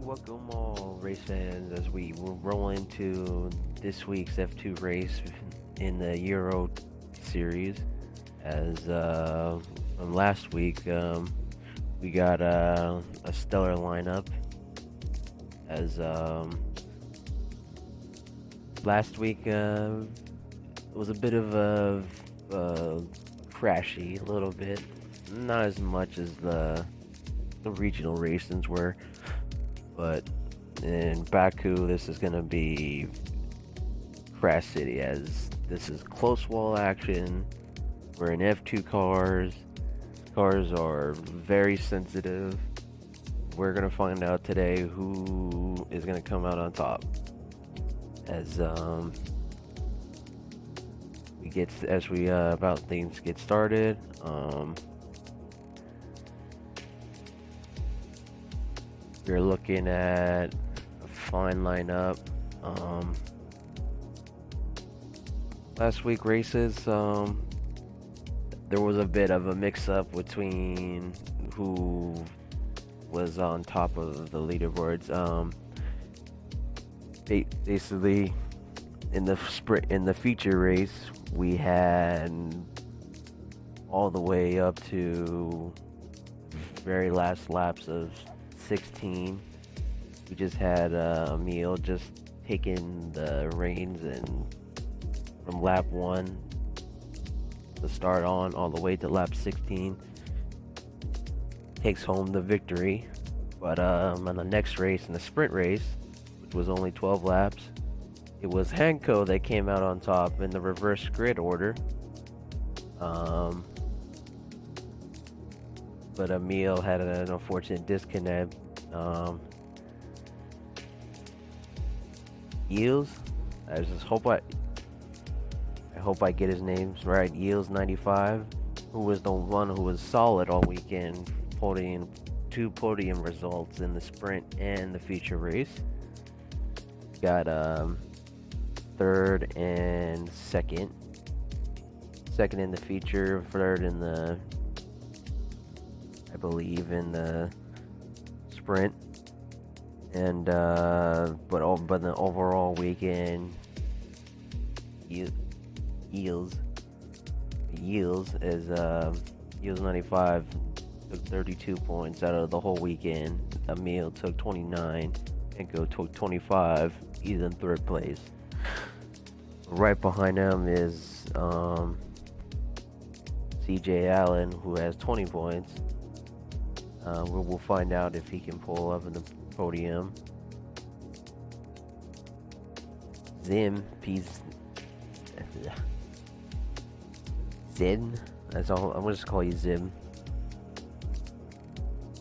welcome all race fans as we will roll into this week's F2 race in the Euro series. As from last week, we got a stellar lineup. As last week it was a bit of a crashy, a little bit, not as much as the regional races were. But in Baku, this is going to be Crash City, as this is close wall action. We're in F2 cars. Cars are very sensitive. We're going to find out today who is going to come out on top. As we about things get started. We're looking at a fine lineup. Last week races, there was a bit of a mix-up between who was on top of the leaderboards. Basically, in the feature race, we had all the way up to very last laps of 16. We just had Emil just taking the reins, and from lap 1 to start on all the way to lap 16 takes home the victory. But on the next race, in the sprint race, which was only 12 laps, it was Hanko that came out on top in the reverse grid order. But Emil had an unfortunate disconnect. Yields, I just hope I get his names right. Yields 95, who was the one who was solid all weekend, holding 2 podium results in the sprint and the feature race. Got third and second in the feature, third in the, I believe, in the sprint. And but the overall weekend, Yields is Yields 95 took 32 points out of the whole weekend. Emil took 29, Enko took 25. He's in third place. Right behind him is CJ Allen, who has 20 points. We'll find out if he can pull up in the podium. Zim, that's all. I'm gonna just call you Zim.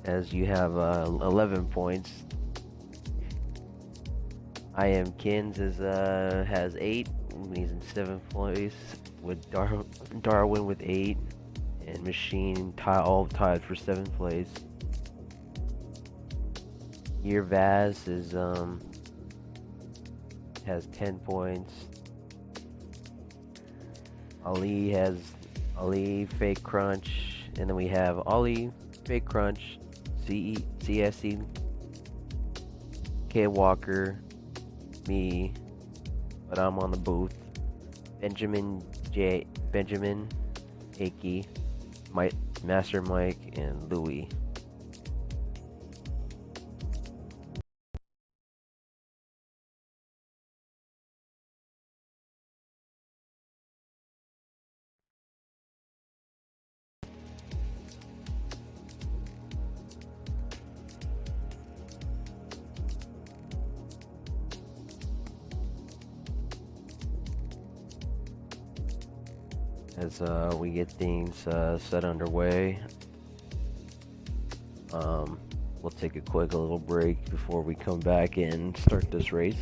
As you have 11 points. I am Kins has 8. He's in 7th place with Darwin with 8, and Machine all tied for 7th place. Year Vaz is has 10 points. Ali Fake Crunch, and then we have Ollie Fake Crunch, CSE, K Walker, me, but I'm on the booth. Benjamin, Aki, Master Mike, and Louie. As we get things set underway, we'll take a quick little break before we come back and start this race.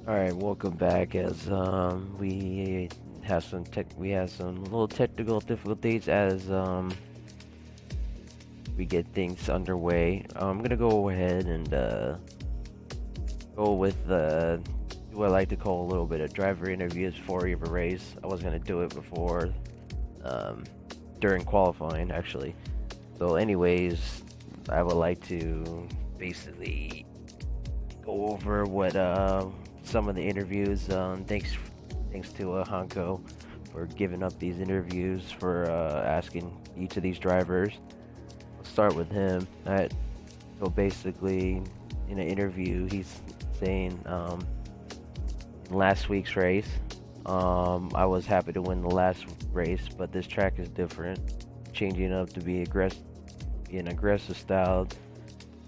All right, welcome back. As we have some little technical difficulties as we get things underway. I'm gonna go ahead and go with what I like to call a little bit of driver interviews before every race. I was gonna do it before um, during qualifying actually. So, anyways, I would like to basically go over what some of the interviews. Thanks to Hanko for giving up these interviews for asking each of these drivers. Let's start with him. So basically, in an interview, he's saying in last week's race, I was happy to win the last race, but this track is different, changing up to be an aggressive style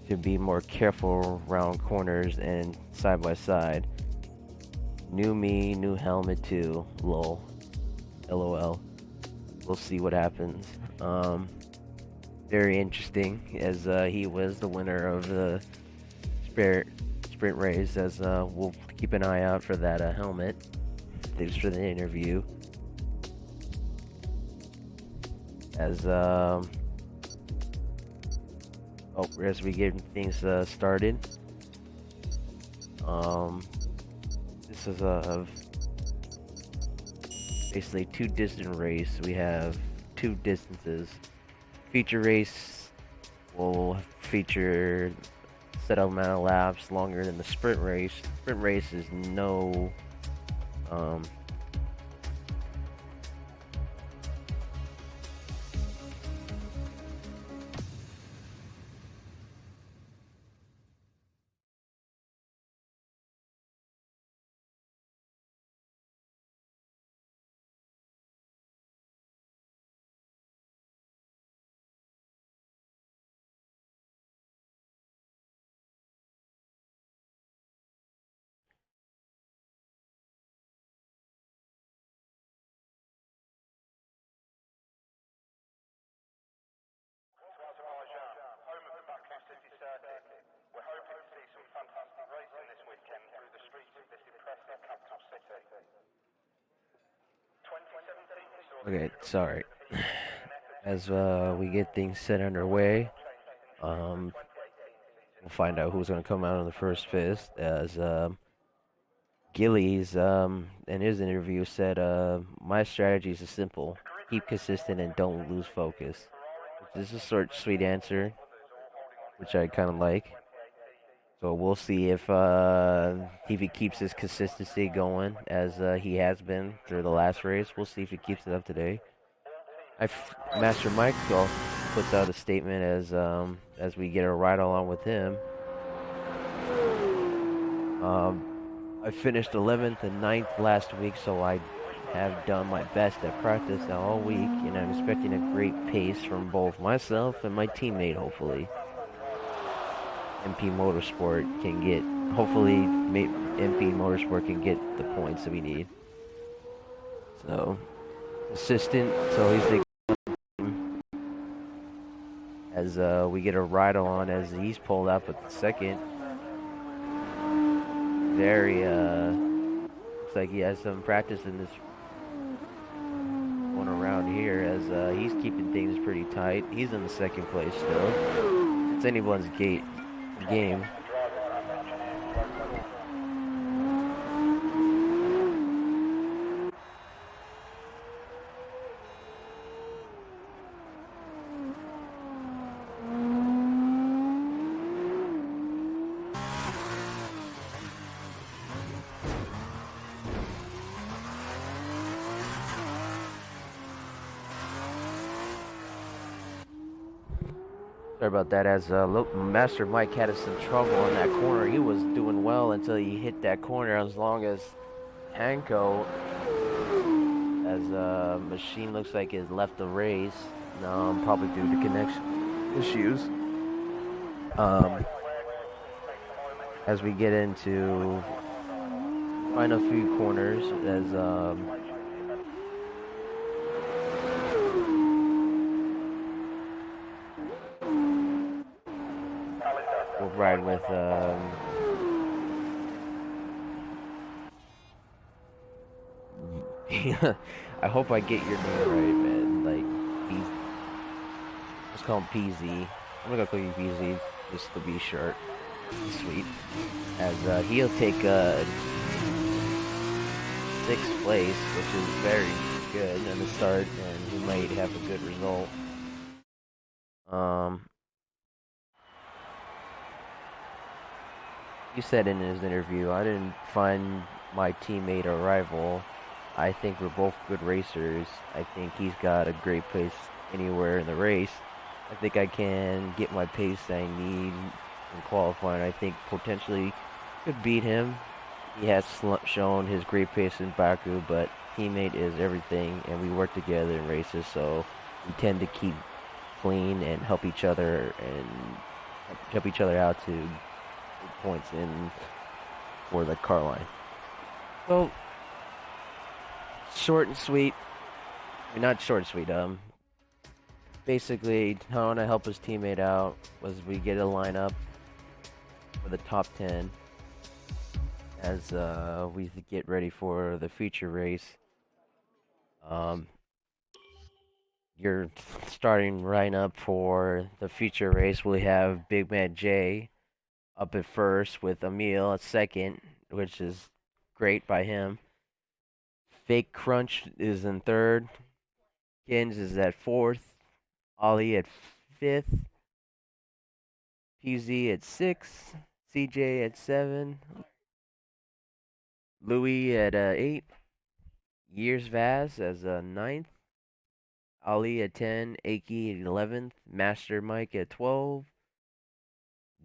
to be more careful around corners and side by side. New me, new helmet too. Lol. LOL. We'll see what happens. Very interesting as he was the winner of the sprint race. As we'll keep an eye out for that helmet. Thanks for the interview. As as we get things started. This is a basically two distant race. We have two distances. Feature race will feature set amount of laps longer than the sprint race. Sprint race is no Okay, sorry. As we get things set underway, we'll find out who's going to come out on the first fist. As Gillies, in his interview, said, "My strategy is simple: keep consistent and don't lose focus." Which is a sort of sweet answer, which I kind of like. So we'll see if he keeps his consistency going as he has been through the last race. We'll see if he keeps it up today. Master Mike puts out a statement as we get a ride along with him. I finished 11th and 9th last week, so I have done my best at practice all week, and I'm expecting a great pace from both myself and my teammate. Hopefully, MP Motorsport can get the points that we need. So consistent. So he's the as we get a ride on as he's pulled up at the second. Very looks like he has some practice in this one around here as he's keeping things pretty tight. He's in the second place still. It's anyone's game. Sorry about that. As Master Mike had some trouble in that corner. He was doing well until he hit that corner. As long as Hanko, as machine looks like has left the race, probably due to connection issues. As we get into final few corners, as we'll ride with I hope I get your name right, man. Like, let's call him PZ. I'm gonna call you PZ just to be short and sweet. As he'll take sixth place, which is very good in the start, and he might have a good result. Um, he said in his interview, I didn't find my teammate or rival. I think we're both good racers. I think he's got a great pace anywhere in the race. I think I can get my pace I need in qualifying. I think potentially could beat him. He has shown his great pace in Baku, but teammate is everything, and we work together in races, so we tend to keep clean and help each other out to get points in for the car line. So short and sweet. I mean, not short and sweet. Basically, trying to help his teammate out was we get a lineup for the top 10 as we get ready for the feature race. Your starting lineup for the feature race, we have Big Man J up at first with Emil at second, which is great by him. Fake Crunch is in third. Gins is at fourth. Ollie at fifth. PZ at sixth. CJ at seven. Louis at eight. Years Vaz as ninth. Ali at 10. Aki at 11th. Master Mike at 12.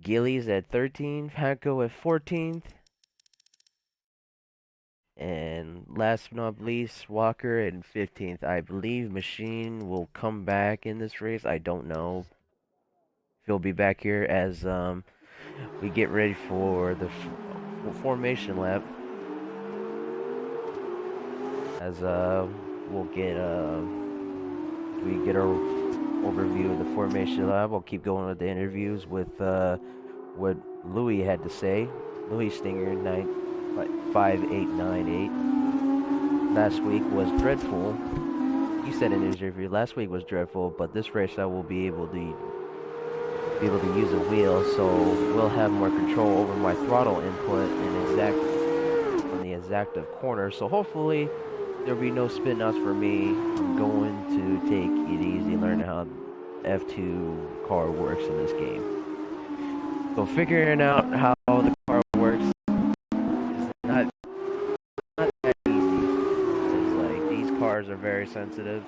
Gillies at 13th. Hanko at 14th. And last but not least, Walker at 15th. I believe Machine will come back in this race. I don't know if he'll be back here as we get ready for the formation lap. As we'll get we get our overview of the formation lab. We'll keep going with the interviews with what Louis had to say. Louis Stinger 5898. Last week was dreadful. He said in his interview last week was dreadful, but this race I will be able to use a wheel, so we'll have more control over my throttle input and on the exactive corner. So hopefully there'll be no spin outs for me. I'm going to take it easy, learn how F2 car works in this game. So figuring out how the car works is not that easy. It's like these cars are very sensitive,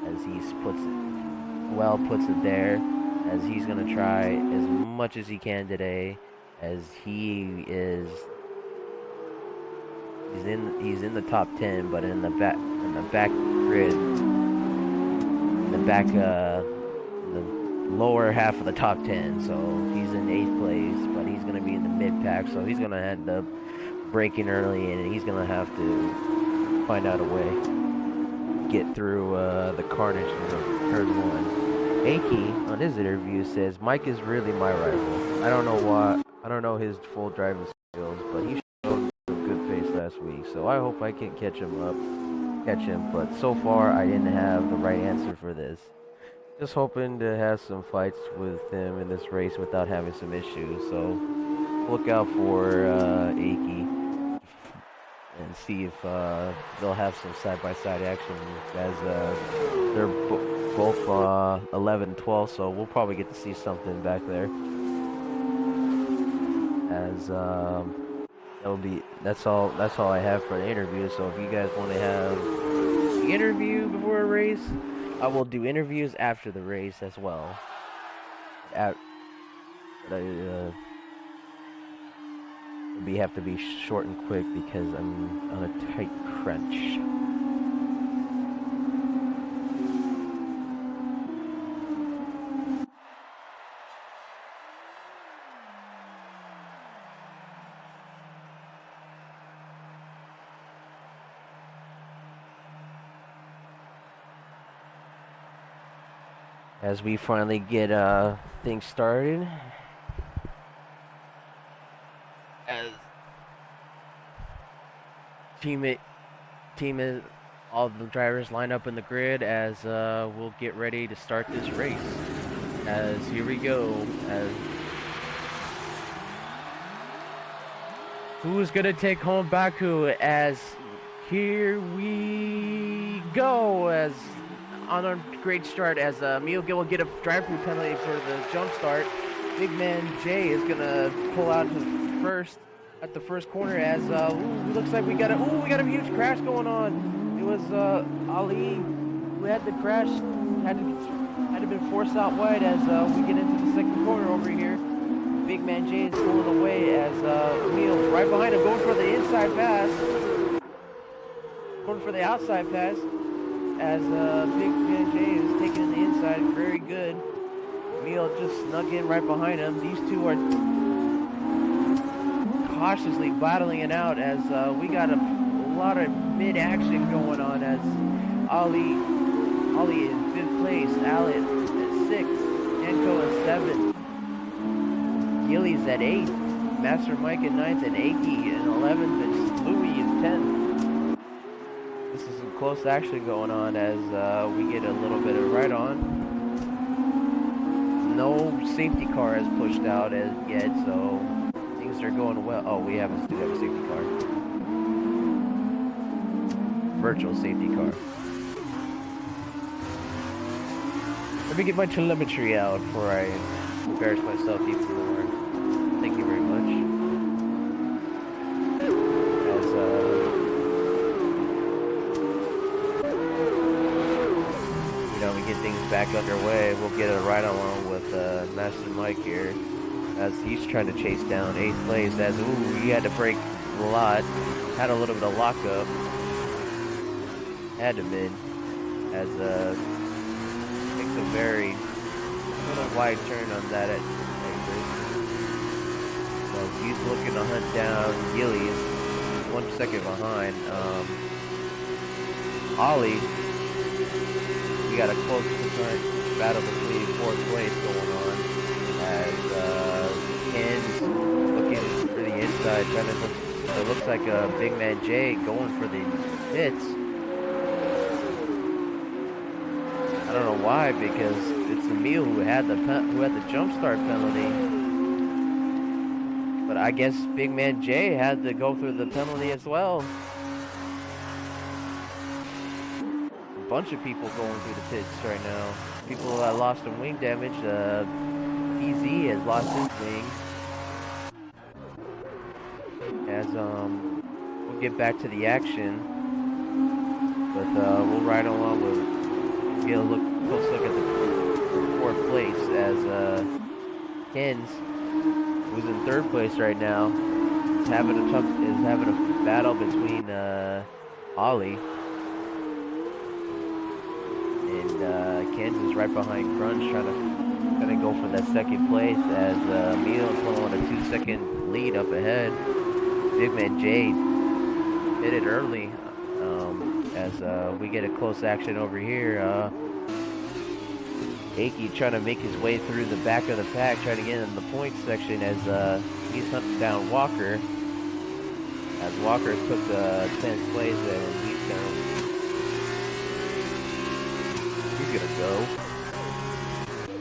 as he puts it there, as he's gonna try as much as he can today, as he's in the top 10, but in the back grid, in the back in the lower half of the top 10. So he's in 8th place, but he's gonna be in the mid pack, so he's gonna end up braking early, and he's gonna have to find out a way get through the carnage in turn 1. Aki on his interview says Mike is really my rival. I don't know why. I don't know his full driving skills, but he showed a good pace last week, so I hope I can catch him. But so far I didn't have the right answer for this. Just hoping to have some fights with him in this race without having some issues. So look out for Aki and see if they'll have some side-by-side action, as they're both 11 and 12, so we'll probably get to see something back there. As that's all I have for the interview. So if you guys want to have the interview before a race, I will do interviews after the race as well. We have to be short and quick because I'm on a tight crunch. As we finally get things started, as teammate team is, all the drivers line up in the grid as we'll get ready to start this race. As here we go. As who's gonna take home Baku? As here we go. As on a great start, as Emil will get a drive-through penalty for the jump start. Big man Jay is gonna pull out to first at the first corner. As looks like we got a huge crash going on. It was Ali who had the crash, had to been forced out wide. As we get into the second corner over here. Big man Jay is pulling away as Emil right behind him, going for the inside pass, going for the outside pass. As Big man Jay is taking in the inside, very good. Emil just snuck in right behind him. These two are cautiously battling it out as we got a lot of mid-action going on. As Ali in 5th place, Allen at 6th, Enko at 7th, Gillies at 8th, Master Mike at 9th, and Aki in 11th, and Louie in 10th. This is some close action going on as we get a little bit of right on. No safety car has pushed out as yet, so things are going well. Oh, we do have a safety car. Virtual safety car. Let me get my telemetry out before I embarrass myself even more. Thank you very much. As we get things back underway, we'll get a ride along with Master Mike here as he's trying to chase down 8th place. As he had to brake a lot, had a little bit of lockup, had to mid as makes a very little wide turn on that at exit. So he's looking to hunt down Gillies, 1 second behind. Ollie. We got a close battle between 4th place going on as Ken's looking for the inside, trying to look. It looks like Big Man Jay going for the hits. I don't know why, because it's Emil who had the jump start penalty. But I guess Big Man Jay had to go through the penalty as well. Bunch of people going through the pits right now. People that lost some wing damage. PZ has lost his wing. As we'll get back to the action, but we'll ride along with get a close look at the 4th place as Kens, who's in 3rd place right now, is having a battle between Ollie. And Kansas is right behind Crunch, trying to go for that 2nd place as Emil is on a 2-second lead up ahead. Big man Jade hit it early as we get a close action over here. Aki trying to make his way through the back of the pack, trying to get in the points section as he's hunting down Walker. As Walker took 10th place and he's gonna go.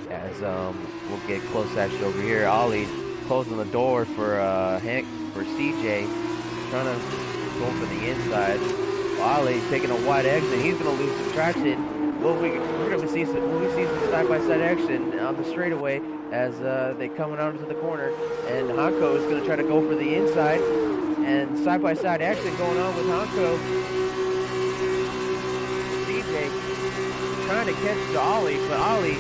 As we'll get close action over here. Ollie closing the door for CJ, trying to go for the inside. Ollie taking a wide exit. He's gonna lose some traction. We're gonna see some side-by-side action on the straightaway as they coming out into the corner, and Hanko is gonna try to go for the inside, and side-by-side action going on with Hanko. CJ trying to catch the Ollie, but Ollie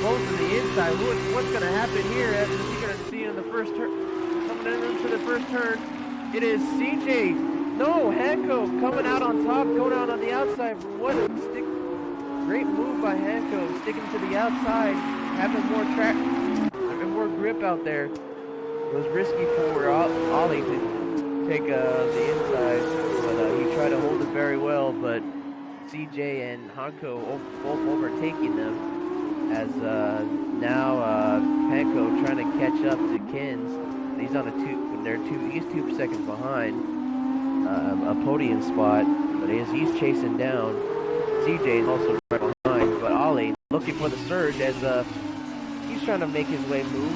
goes to the inside. What's going to happen here? As you're going to see in the first turn, coming into the first turn, it is CJ. No, Hanko coming out on top, going out on the outside. What a great move by Hanko, sticking to the outside, having more grip out there. It was risky for Ollie to take the inside, but he tried to hold it very well, but CJ and Hanko both overtaking them as now Hanko trying to catch up to Kins. He's on he's 2 seconds behind a podium spot, but as he's chasing down, CJ is also right behind. But Ollie looking for the surge as he's trying to make his way move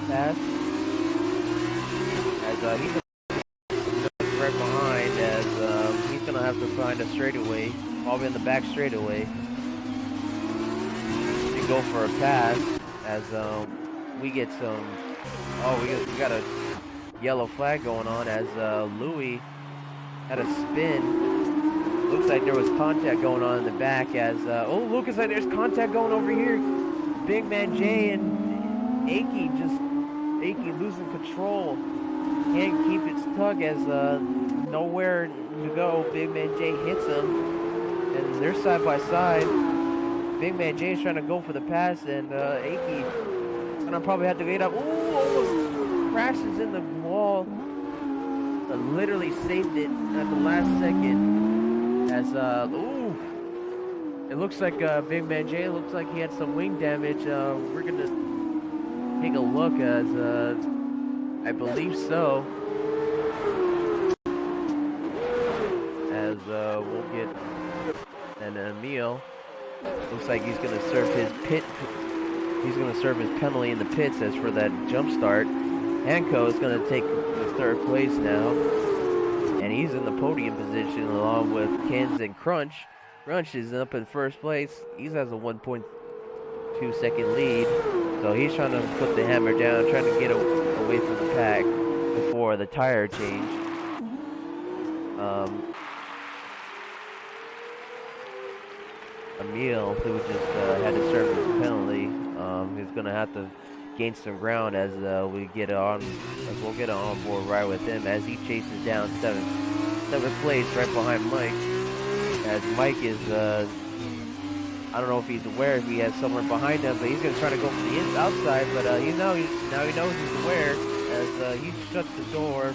fast. As he's right behind, as he's gonna have to find a straightaway, probably in the back straightaway, to go for a pass. As we get some, we got a yellow flag going on as Louis had a spin. Looks like there was contact going on in the back as looks like there's contact going over here. Big Man Jay and Aki losing control. Can't keep its tug as nowhere to go. Big Man Jay hits him and they're side by side. Big Man Jay is trying to go for the pass and Aki gonna probably have to get up. Ooh, almost crashes in the wall. Literally saved it at the last second. As it looks like Big Man Jay looks like he had some wing damage. We're gonna take a look as I believe so. As we'll get an Emil. Looks like he's gonna serve his pit. He's gonna serve his penalty in the pits as for that jump start. Hanko is gonna take the third place now, and he's in the podium position along with Kins and Crunch. Crunch is up in first place. He has a 1.2 second lead, so he's trying to put the hammer down, trying to get away from the pack before the tire change. Emil, who just had to serve his penalty, is gonna have to gain some ground as we'll get an onboard ride with him as he chases down seventh place right behind Mike. As Mike is, I don't know if he's aware if he has someone behind him, but he's gonna try to go for the outside. But now he knows he's aware as he shuts the door,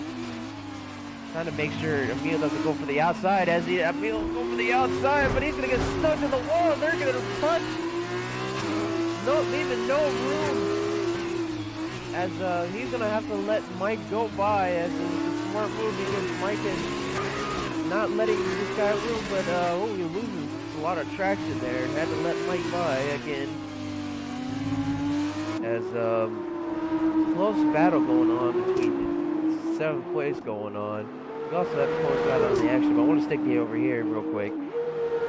trying to make sure Emil doesn't go for the outside. As Emil will go for the outside, but he's gonna get stuck in the wall. And they're gonna punch. Leaving no room. As he's gonna have to let Mike go by, as it's a smart move because Mike is not letting this guy room, but he loses a lot of traction there. Had to let Mike by again. As close battle going on between seventh place going on. We also have close battle on the action, but I want to stick you over here real quick.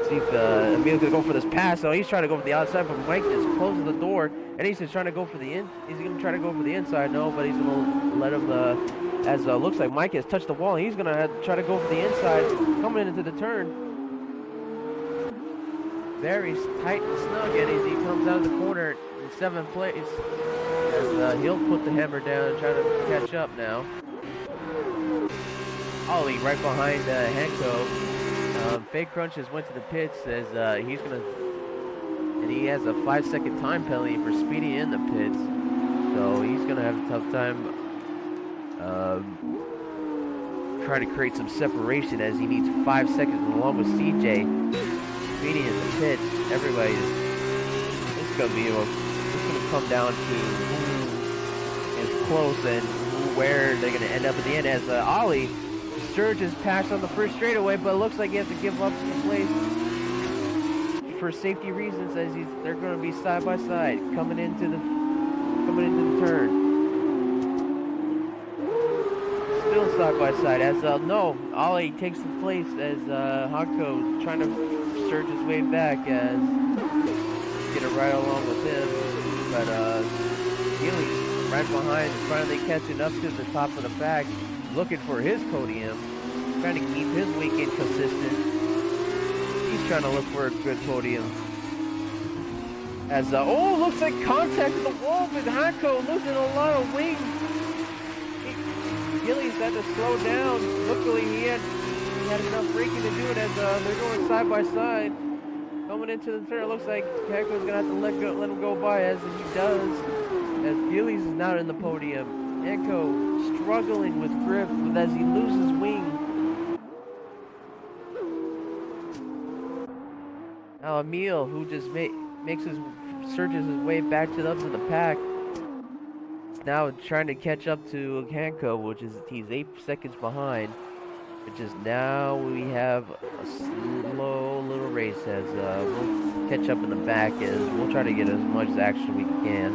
See if Emil's gonna go for this pass. So he's trying to go for the outside, but Mike just closes the door, and he's just trying to go for the in. He's gonna try to go for the inside, no, but he's gonna let him. As looks like Mike has touched the wall, and he's gonna try to go for the inside, coming into the turn. Very tight and snug, and as he comes out of the corner in seventh place, as he'll put the hammer down and try to catch up now. Ollie right behind Hanko. Fake Crunch has went to the pits as he's gonna, and he has a 5-second time penalty for speeding in the pits, so he's gonna have a tough time trying to create some separation as he needs 5 seconds along with CJ speeding in the pits. Everybody it's gonna come down to who is close and where they're gonna end up at the end as Ollie Surge's pass on the first straightaway, but it looks like he has to give up some place for safety reasons as they're going to be side by side coming into the turn. Still side by side as Ollie takes the place as Hanko trying to surge his way back as get a ride along with him, but Healy's right behind, finally catching up to the top of the pack. Looking for his podium, trying to keep his weekend consistent. He's trying to look for a good podium. As looks like contact with the wall with Hanko losing a lot of wings. Gillies had to slow down. Luckily he had enough braking to do it as they're going side by side. Coming into the turn, it looks like Hanko's gonna have to let him go by as he does. As Gillies is not in the podium. Hanko struggling with grip as he loses wing. Now Emil, who just surges his way back to the pack, is now trying to catch up to Hanko, which is he's 8 seconds behind. which is now we have a slow little race as we'll catch up in the back as we'll try to get as much action we can.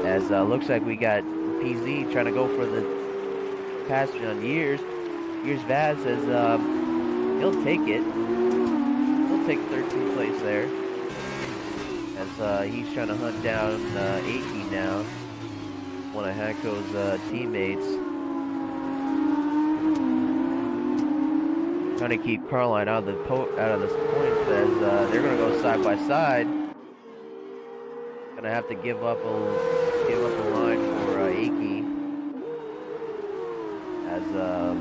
As looks like we got PZ trying to go for the pass on Years. Years Vaz says he'll take it. He'll take 13th place there. As he's trying to hunt down Aki now, one of Hanko's teammates. Trying to keep Carline out of the points as they're gonna go side by side. Gonna have to give up a line for Aki. As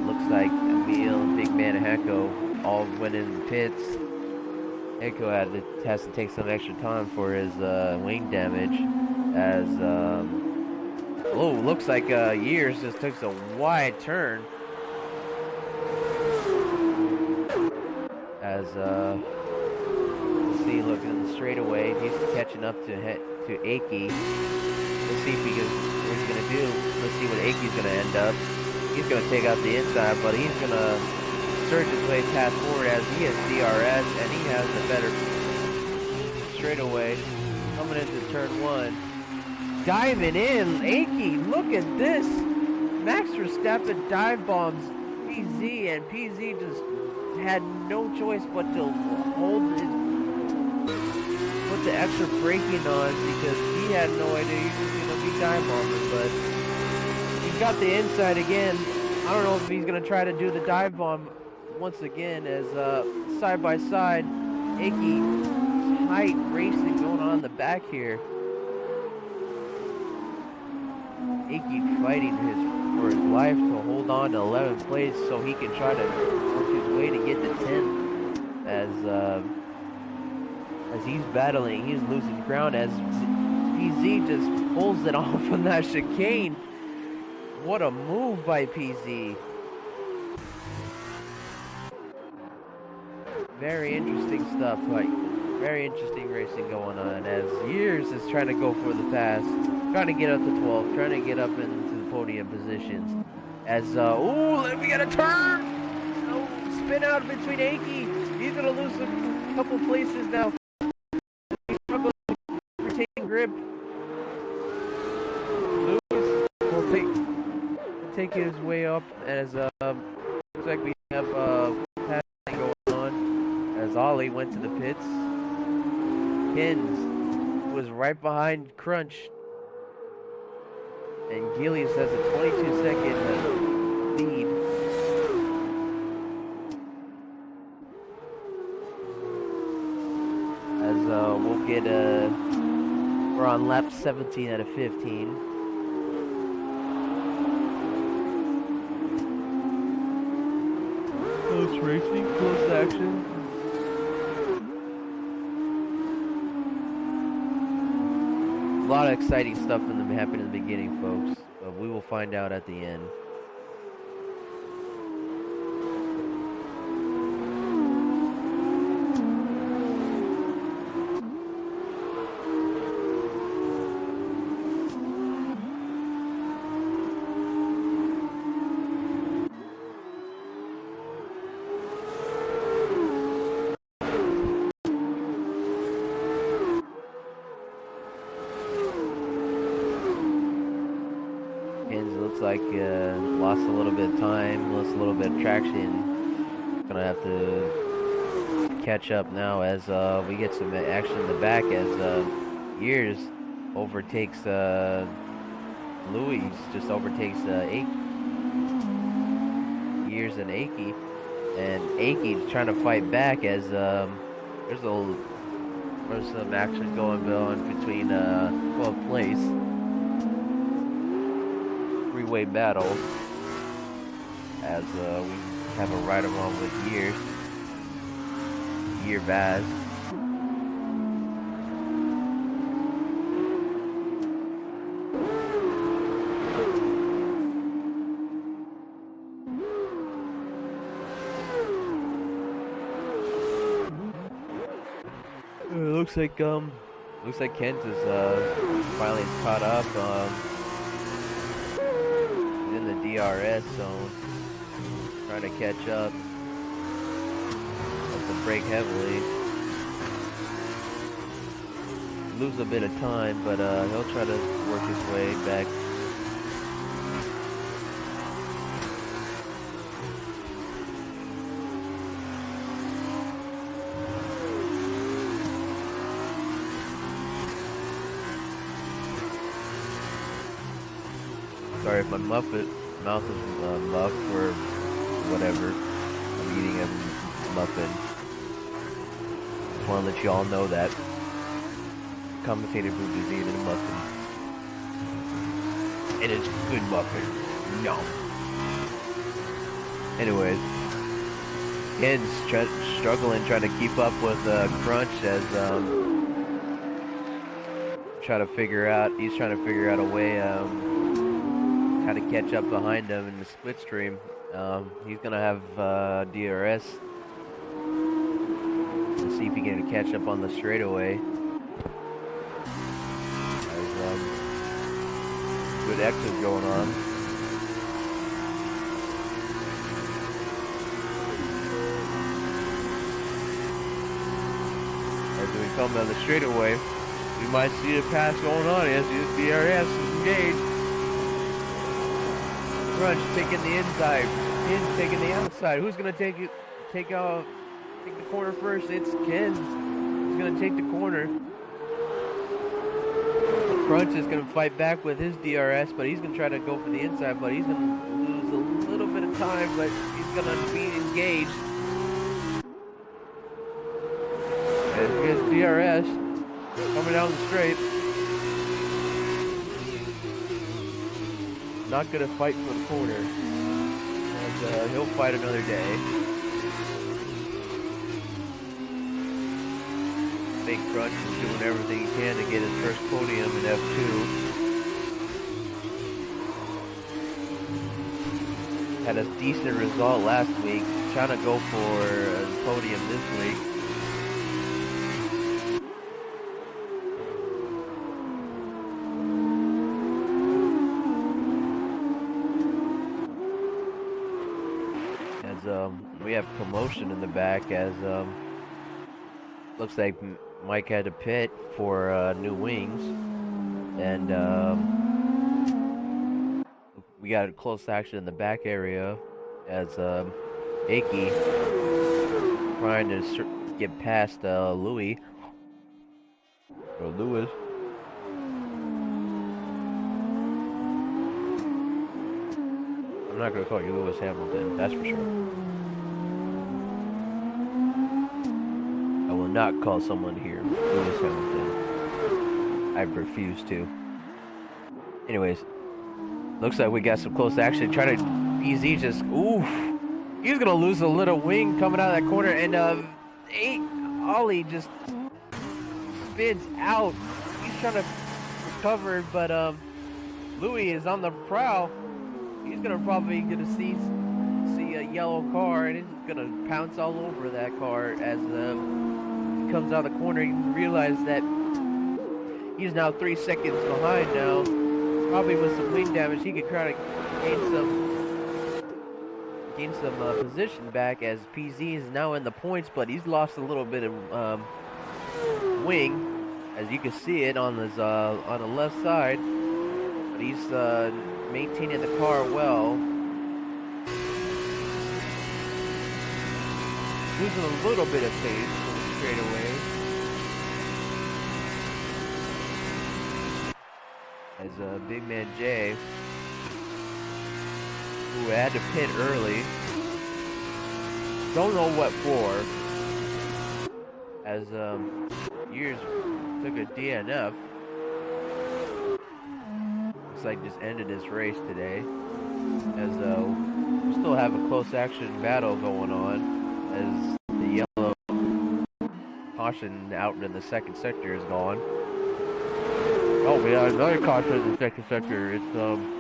looks like Emil and Big Man and Hanko all went in the pits. Hanko has to take some extra time for his wing damage. As looks like Years just took a wide turn. As let's see, looking straight away, he's catching up to Aki. Let's see what he's gonna do. Let's see what Aki's gonna end up. He's gonna take out the inside, but he's gonna surge his way past forward as he has DRS and he has the better straightaway coming into turn 1. Diving in, Aki, look at this. Max Verstappen dive bombs PZ and PZ just had no choice but to put the extra braking on because he had no idea he was going to be dive bombing, but he got the inside again. I don't know if he's going to try to do the dive bomb once again as side by side, Aki tight racing going on in the back here. Aki fighting for his life to hold on to 11th place so he can try to work his way to get to 10th as he's battling, he's losing ground as PZ just pulls it off on that chicane. What a move by PZ. Very interesting stuff, like very interesting racing going on as Years is trying to go for the pass, trying to get up to 12, trying to get up into the podium positions. As we got a turn! Oh, spin out between Aki. He's gonna lose a couple places now. He struggles to retain grip. Lewis will take his way up as looks like we have passing going on as Ollie went to the pits. Kins was right behind Crunch. And Gilius has a 22-second lead. As we'll get we're on lap 17 out of 15. Close racing, close action. A lot of exciting stuff happened in the beginning, folks, but we will find out at the end. Like lost a little bit of time, lost a little bit of traction. Gonna have to catch up now as we get some action in the back as Years overtakes Louis, just overtakes Years and Aki, and Aki's trying to fight back as there's some action going on between 12th place. Three-way battle as we have a ride along with Year Vaz. Looks like Kent is finally caught up. In the DRS zone trying to catch up. Has to brake heavily. Lose a bit of time, but he'll try to work his way back. Sorry if my mouth is muffed or whatever. I'm eating a muffin. Just want to let you all know that. Commentator Boop is eating a muffin. And it's good muffin. No. Anyways. Ken's struggling, trying to keep up with Crunch as he's trying to figure out a way how to catch up behind him in the slipstream. He's gonna have DRS and see if he can catch up on the straightaway. There's good exit going on. As we come down the straightaway, we might see a pass going on as DRS is engaged. Crunch taking the inside, Ken's taking the outside. Who's gonna take the corner first? It's Ken's. He's gonna take the corner. Crunch is gonna fight back with his DRS, but he's gonna try to go for the inside, but he's gonna lose a little bit of time, but he's gonna be engaged. And here's DRS coming down the straight. Not gonna fight for the corner, and he'll fight another day. I think Crunch is doing everything he can to get his first podium in F2. Had a decent result last week, trying to go for a podium this week. We have commotion in the back as looks like Mike had to pit for new wings, and we got a close action in the back area as Aki trying to get past Lewis. I'm not gonna call you Lewis Hamilton, that's for sure. I will not call someone here Lewis Hamilton. I refuse to. Anyways, looks like we got some close action. Try to PZ just oof. He's gonna lose a little wing coming out of that corner, and Ollie just spins out. He's trying to recover, but Louis is on the prowl. He's probably gonna see a yellow car, and he's gonna pounce all over that car as he comes out of the corner. He realizes that he's now 3 seconds behind now. Probably with some wing damage, he could try to gain some position back as PZ is now in the points, but he's lost a little bit of wing, as you can see it on his on the left side. But he's maintaining the car well. Losing a little bit of pace from the straightaway. As Big Man Jay, who had to pit early, don't know what for, as Years took a DNF. Looks like just ended his race today, as we still have a close action battle going on, as the yellow caution out in the second sector is gone. Oh, we got another caution in the second sector. It's don't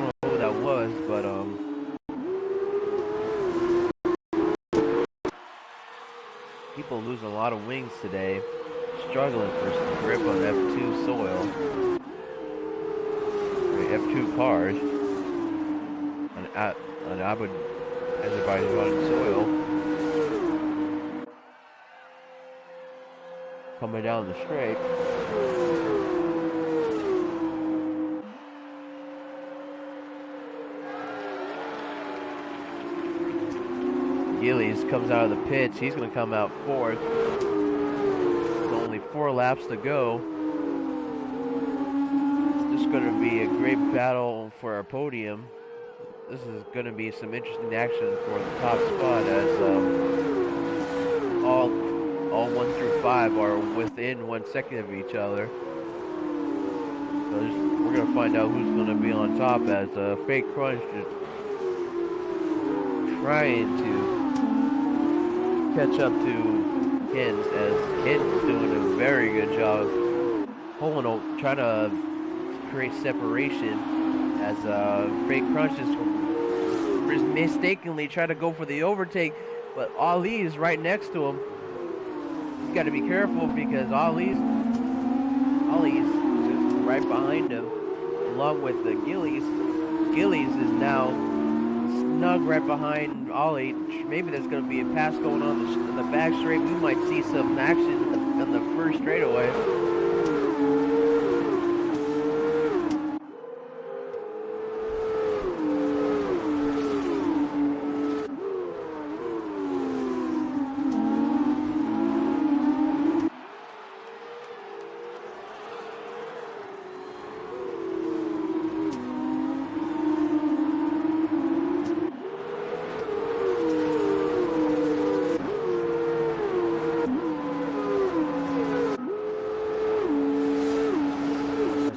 know who that was, but Baku losing a lot of wings today. Struggling for some grip on F2 soil. F2 cars. On Azerbaijan soil. Coming down the straight. Gillies comes out of the pits. He's going to come out fourth. With only 4 laps to go. This is going to be a great battle for our podium. This is going to be some interesting action for the top spot as all 1 through 5 are within 1 second of each other. So we're going to find out who's going to be on top as Fake Crunch is trying to catch up to Kins, as Kins doing a very good job trying to create separation as Fake Crunch is mistakenly trying to go for the overtake, but Ali is right next to him. He's got to be careful because Ali's just right behind him, along with the Gillies. Gillies is now snug right behind Ali. Maybe there's going to be a pass going on in the back straight. We might see some action on the first straightaway.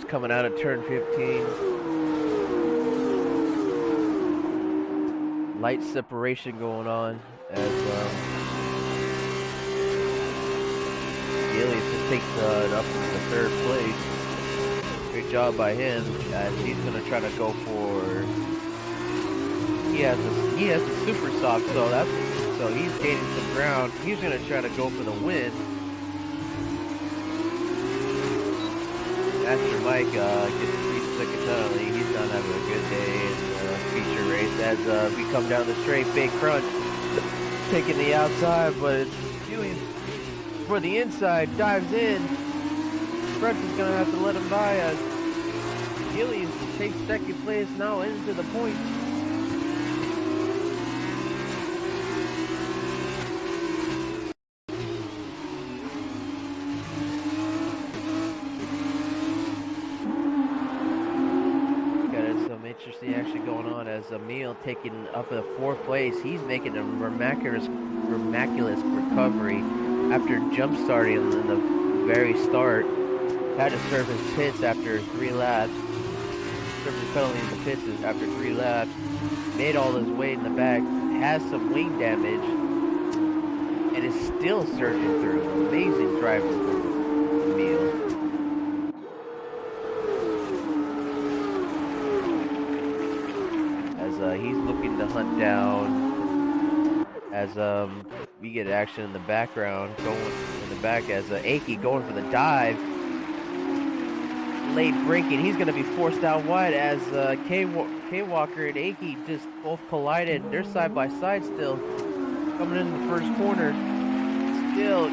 Coming out of turn 15. Light separation going on as Gillies just takes it up into the 3rd place. Great job by him as he's going to try to go for... He has the super soft, so he's gaining some ground. He's going to try to go for the win. Master Mike gets 3-second penalty. He's not having a good day in the feature race as we come down the straight. Fake Crunch taking the outside, but it's Gillies for the inside, dives in. Crunch is going to have to let him by as Gillies takes 2nd place now into the points. Interesting action going on as Emil taking up the 4th place. He's making a miraculous recovery after jump starting in the very start. Had to serve his pits after 3 laps. Served his penalty in the pits after 3 laps. Made all his way in the back. Has some wing damage. And is still surging through. Amazing driving from Emil. He's looking to hunt down as we get action in the background going in the back as Aki going for the dive, late braking. He's going to be forced out wide as K Walker and Aki just both collided. They're side by side still coming in the first corner. Still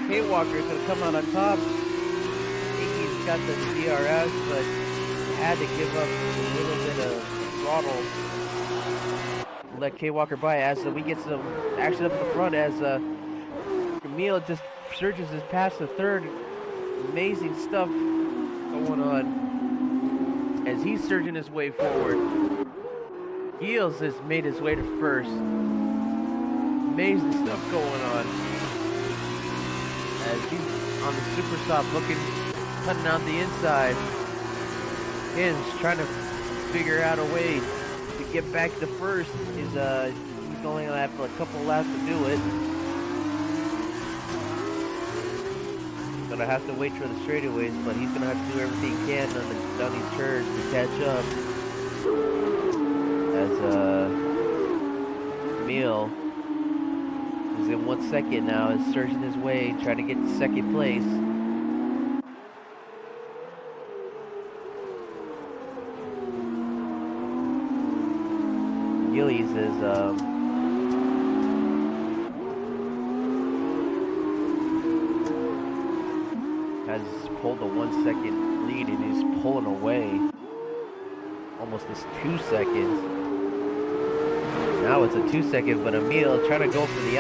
K Walker is going to come out on top. Aki's got the DRS, but had to give up a little bit of throttle. Let K Walker by as we get some action up in the front as Emil just surges his past the 3rd. Amazing stuff going on as he's surging his way forward. Gillies has made his way to 1st. Amazing stuff going on as he's on the super soft cutting out the inside. Kins trying to figure out a way to get back to 1st. He's only gonna have a couple laps to do it. Gonna have to wait for the straightaways, but he's gonna have to do everything he can on these turns to catch up. As Emil He's in 1 second now, is searching his way, trying to get to second place. Gillies is has pulled a 1 second lead, and he's pulling away. Almost this 2 seconds. Now it's a 2 second, but Emil trying to go for the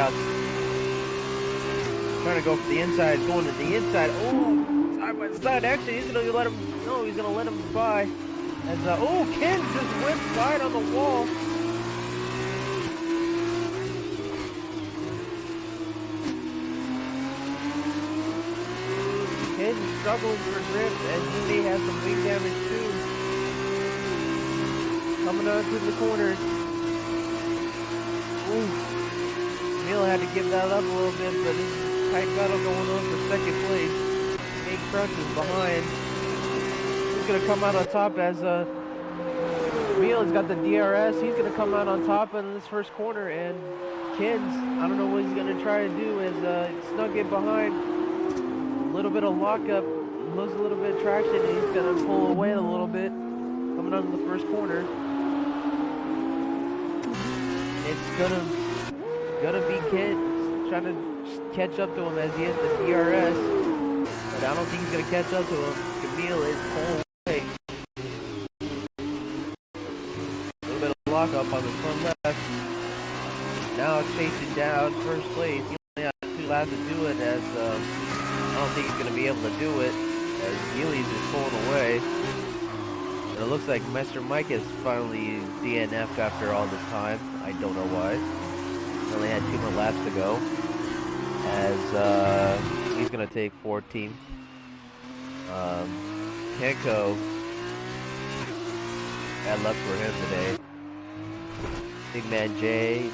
trying to go for the inside, going to the inside. Oh, side by side. Actually, he's gonna let him. No, he's gonna let him by. As oh, Ken just went wide on the wall. Ken's struggling for grip, and he may have some wing damage too. Coming on to the corner. Ooh. Emil had to give that up a little bit, but this is a tight battle going on for second place. Big Crunch is behind. He's gonna come out on top as Emil has got the DRS. He's gonna come out on top in this first corner, and Kins, I don't know what he's gonna try to do, is snug it behind. A little bit of lockup, lose a little bit of traction, and he's gonna pull away a little bit. Coming out in the first corner. It's gonna be Kid trying to catch up to him as he hits the DRS, but I don't think he's gonna catch up to him. Camille is pulling away. A little bit of lock up on the front left. Now chasing down first place. He only has 2 laps to do it, as I don't think he's gonna be able to do it, as Gillies is pulling away. And it looks like Mr. Mike is finally DNF'd after all this time. I don't know why. Only had 2 more laps to go. As he's gonna take 14th. Kenko, bad luck for him today. Big Man Jay,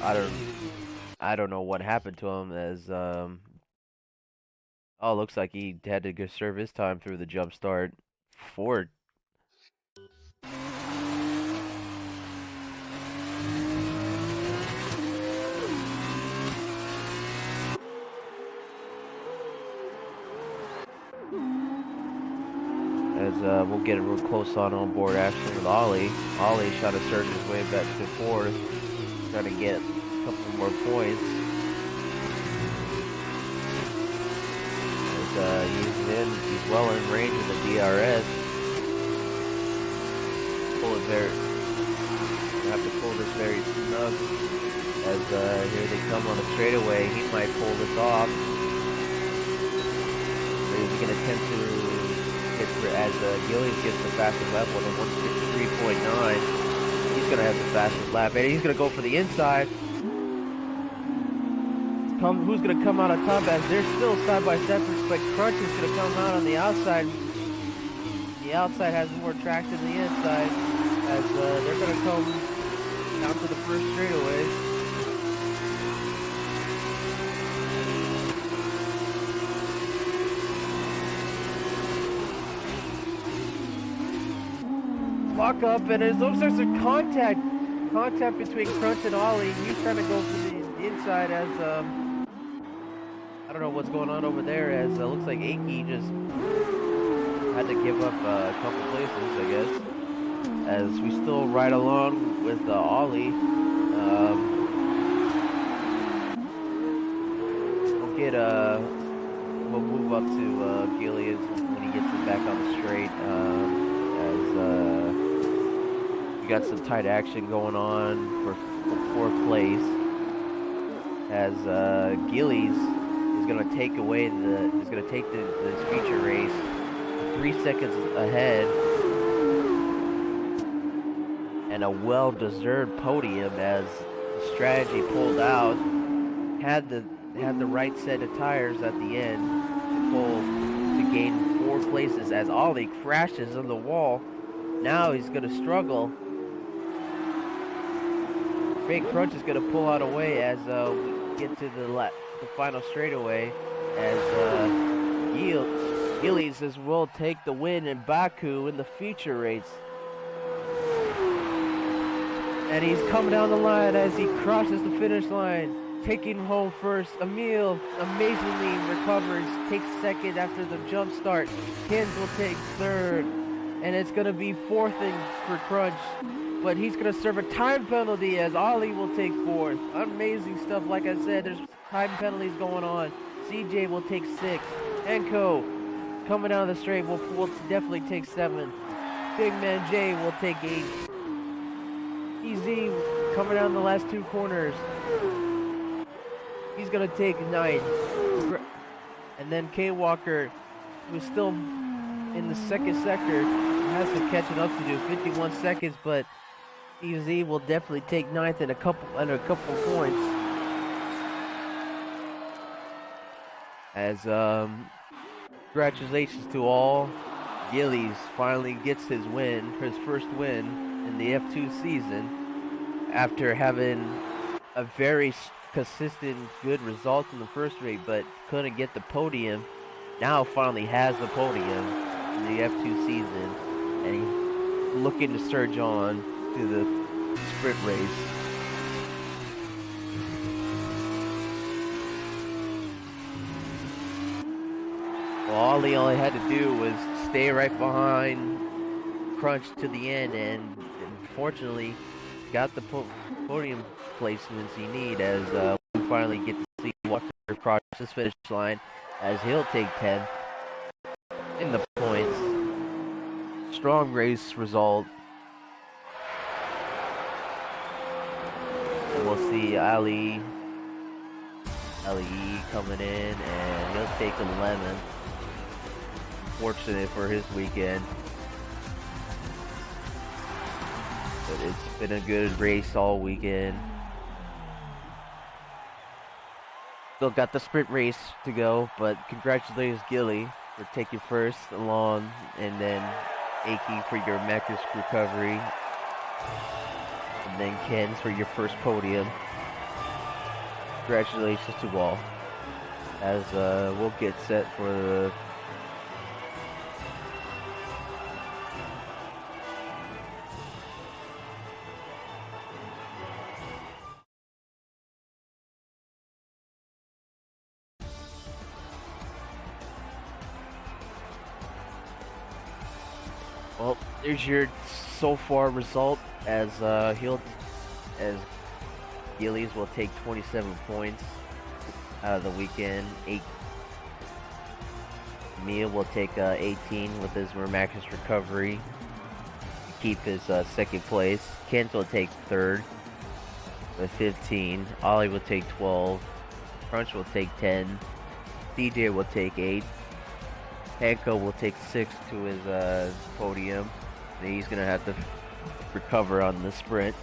I don't know what happened to him, as oh, looks like he had to go serve his time through the jump start. Ford. As we'll get real close on board action with Ollie. Ollie trying to surge his way back to 4th, trying to get a couple more points. As he's well in range of the DRS. Pull it there. Have to pull this very snug. As here they come on a straightaway, he might pull this off. Is he gonna attempt to? As Gillies gets the fastest lap with a 153.9, he's gonna have the fastest lap, and he's gonna go for the inside. Who's gonna come out on top, as they're still side by side, but Crunch is gonna come out on the outside. The outside has more traction than the inside, as they're gonna come down to the first straightaway. Lock up, and it looks like there's contact between Crunch and Ollie. He's trying to go for the inside, as I don't know what's going on over there, as it looks like Aki just had to give up a couple places, I guess, as we still ride along with Ollie. We'll move up to Gillies when he gets it back on the straight, as we got some tight action going on for 4th place, as Gillies is gonna take this feature race 3 seconds ahead, and a well-deserved podium, as the strategy pulled out, had the right set of tires at the end to gain 4 places, as Ollie crashes on the wall. Now he's gonna struggle. Big Crunch is gonna pull out away as we get to the final straightaway, as Gillies will take the win in Baku in the feature race. And he's coming down the line as he crosses the finish line. Taking home first. Emil amazingly recovers. Takes second after the jump start. Kins will take third. And it's going to be fourth for Crunch. But he's going to serve a time penalty as Ollie will take fourth. Amazing stuff. Like I said, there's time penalties going on. CJ will take sixth. Enko coming down the straight will definitely take seventh. Big Man Jay will take eighth. EZ coming down the last two corners. He's going to take ninth. And then K Walker, who's still in the second sector, has some catching up to do. 51 seconds, but EZ will definitely take ninth in a couple points. As congratulations to all. Gillies finally gets his win, his first win in the F2 season, after having a very consistent good result in the first race, but couldn't get the podium. Now finally has the podium in the F2 season, and he's looking to surge on to the sprint race. Well, all he only had to do was stay right behind Crunch to the end, and unfortunately got the podium placements he need, as we finally get to see Walker cross this finish line, as he'll take 10th in the points. Strong race result. And we'll see Ali coming in, and he'll take 11th. Fortunate for his weekend. But it's been a good race all weekend. Still got the sprint race to go, but congratulations, Gilly, for taking first along, and then Aki for your Macros recovery, and then Ken's for your first podium. Congratulations to all. As we'll get set for the Well, there's your so far result, as Gillies will take 27 points out of the weekend. Mia will take 18 with his Macros recovery to keep his second place. Kent will take third with 15. Ollie will take 12. Crunch will take 10. CJ will take 8. Hanko will take 6 to his podium. And he's going to have to recover on the sprint.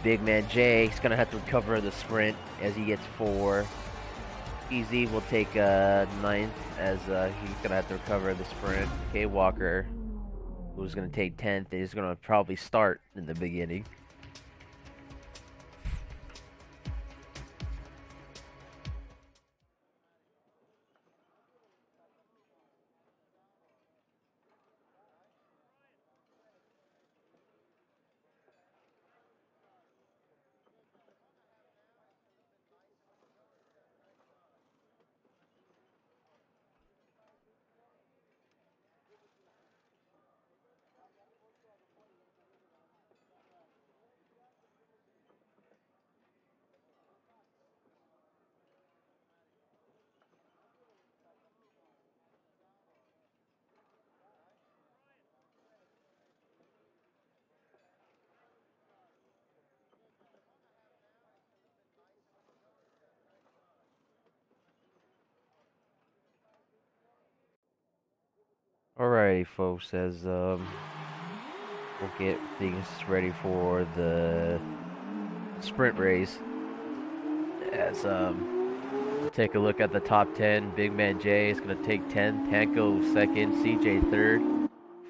Big Man Jay is going to have to recover the sprint as he gets 4. EZ will take 9th as he's going to have to recover the sprint. K Walker, who's going to take 10th, is going to probably start in the beginning. Alrighty, folks, as we'll get things ready for the sprint race. As take a look at the top 10. Big Man Jay is going to take 10th. Hanko 2nd. CJ 3rd.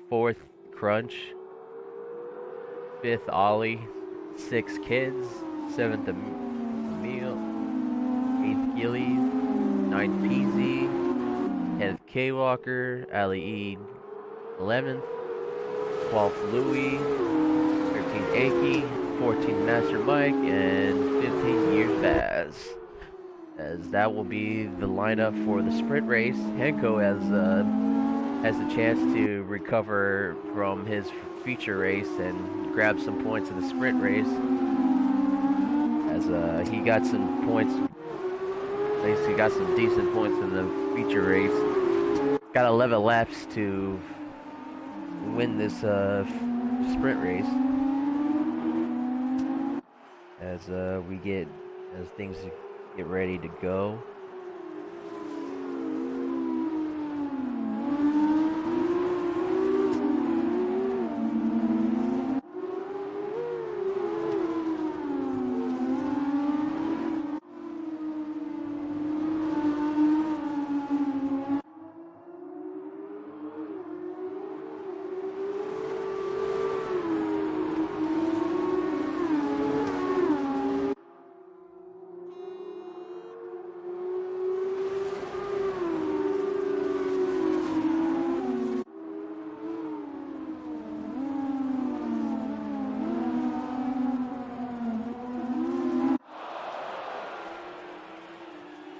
4th, Crunch. 5th, Ollie. 6th, Kids. 7th, Emil. 8th, Gilly. 9th, PZ. 10th, K Walker. Ali E. 11th. 12th, Louie. 13th, Aki, 14 Master Mike, and 15 Years Baz. As that will be the lineup for the sprint race. Henko has a chance to recover from his feature race and grab some points in the sprint race. As he got some points, at least he got some decent points in the feature race. Got 11 laps to win this sprint race. As things get ready to go.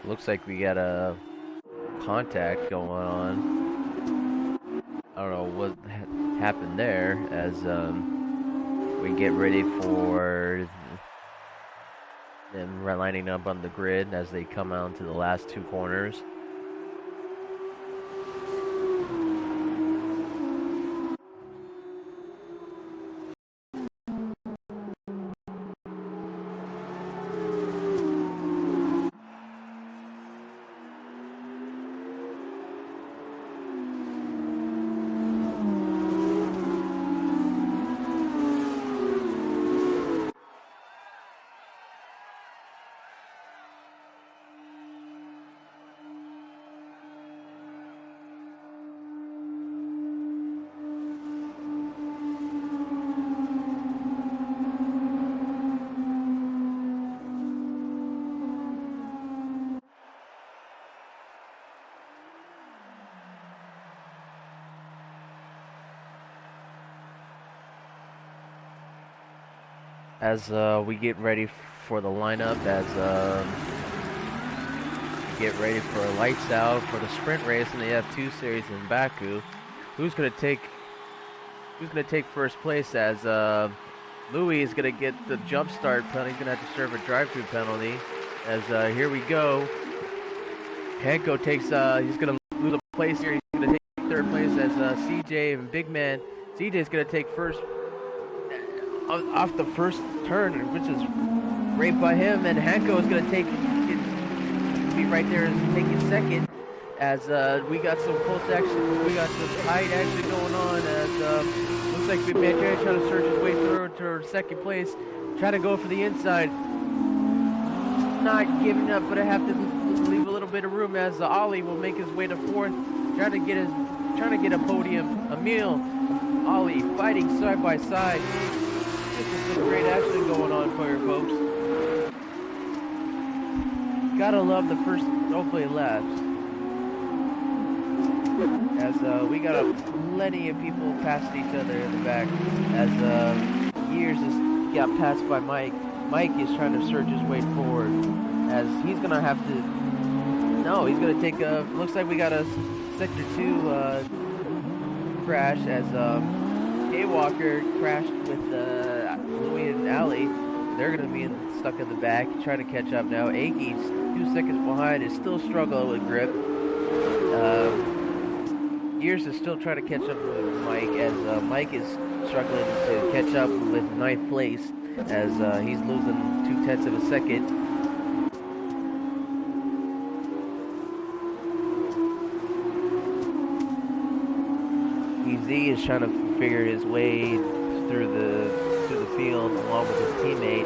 Looks like we got a contact going on. I don't know what happened there as we get ready for them lining up on the grid as they come out to the last two corners. As we get ready for the lineup, as we get ready for lights out for the sprint race, and they have two series in Baku. Who's gonna take first place? As Louis is gonna get the jump start penalty. He's gonna have to serve a drive-through penalty. As here we go. Henko takes he's gonna lose a place here. He's gonna take third place as CJ and Big Man. CJ is gonna take first off the first turn, which is right by him, and Henko is going to be right there and taking second. As we got some close action, we got some tight action going on. As looks like Big Man Jerry trying to surge his way through to second place, trying to go for the inside. Not giving up, but I have to leave a little bit of room as Ollie will make his way to fourth, trying to get a podium. Emil, Ollie fighting side by side. This is some great action going on for you folks. Gotta love the first hopefully laps. As we got plenty of people past each other in the back. As Years has got passed by Mike. Mike is trying to surge his way forward. As he's gonna have to. No, he's gonna take a. Looks like we got a sector 2 crash as Walker crashed with Louis and Ali. They're going to be stuck in the back, trying to catch up now. Aki's 2 seconds behind, is still struggling with grip. Years is still trying to catch up with Mike, as Mike is struggling to catch up with 9th place, as he's losing 0.2 of a second. EZ is trying to figure his way through the field along with his teammate,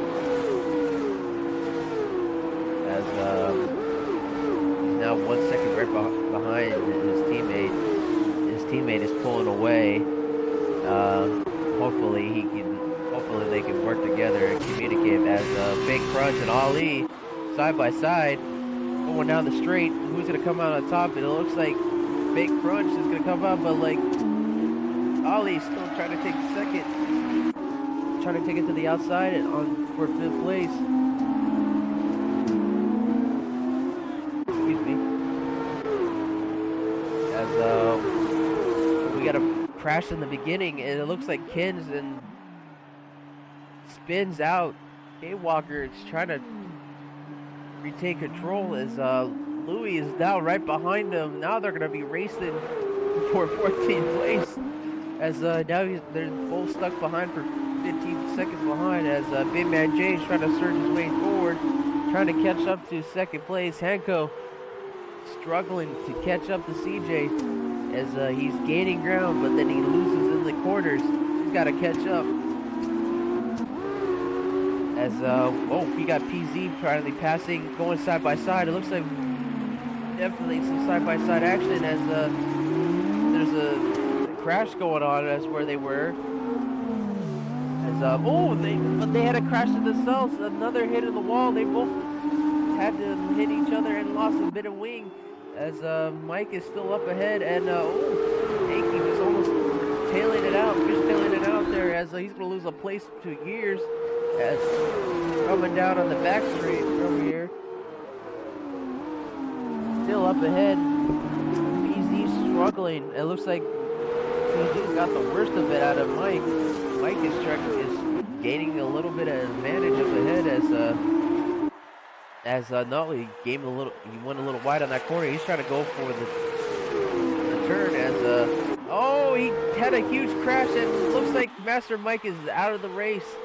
as he's now 1 second right behind his teammate. His teammate is pulling away. Hopefully they can work together and communicate. As Big Crunch and Ali side by side going down the straight. Who's gonna come out on top? And it looks like Big Crunch is gonna come out, but like Ollie's still trying to take second. trying to take it to the outside and for 5th place. Excuse me. As we got a crash in the beginning, and it looks like Kins and spins out. K-Walker is trying to retake control as Louis is now right behind him. Now they're going to be racing for 14th place as now they're both stuck behind for 15 seconds behind as Big Man J is trying to surge his way forward, trying to catch up to 2nd place. Hanko struggling to catch up to CJ as he's gaining ground, but then he loses in the corners. He's got to catch up. As we got PZ probably passing, going side by side. It looks like definitely some side by side action as there's a crash going on as where they were. As they had a crash to themselves. Another hit in the wall. They both had to hit each other and lost a bit of wing. As Mike is still up ahead, and Yankee was almost tailing it out there as he's gonna lose a place to Years. As coming down on the back straight from here. Still up ahead. BZ struggling. It looks like BZ's got the worst of it out of Mike. Mike is gaining a little bit of advantage up ahead as Nolly he went a little wide on that corner. He's trying to go for the turn as he had a huge crash and it looks like Master Mike is out of the race.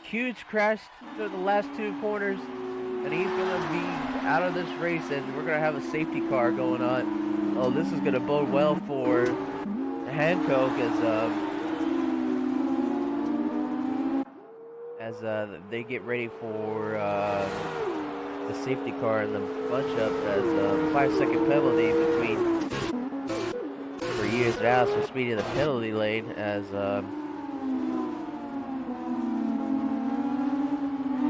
Huge crash to the last 2 corners, and he's going to be out of this race, and we're going to have a safety car going on. Oh, this is going to bode well for Hancock as they get ready for the safety car and the bunch up as a 5-second penalty for Years House for speeding in the penalty lane as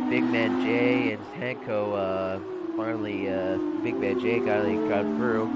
Big Man J and Hanko finally Big Man J got through.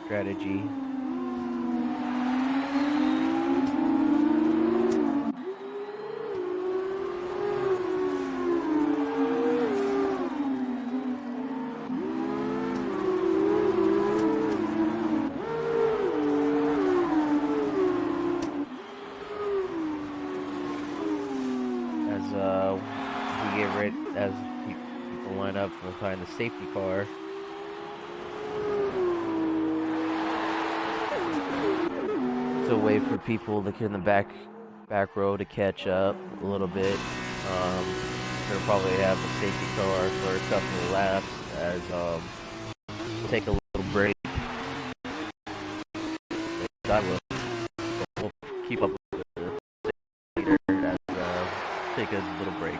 Strategy. As people line up behind the safety car. Still wait for people to get in the back row to catch up a little bit. They'll probably have a safety car for a couple of laps as we'll take a little break. We'll keep up with the later as take a little break.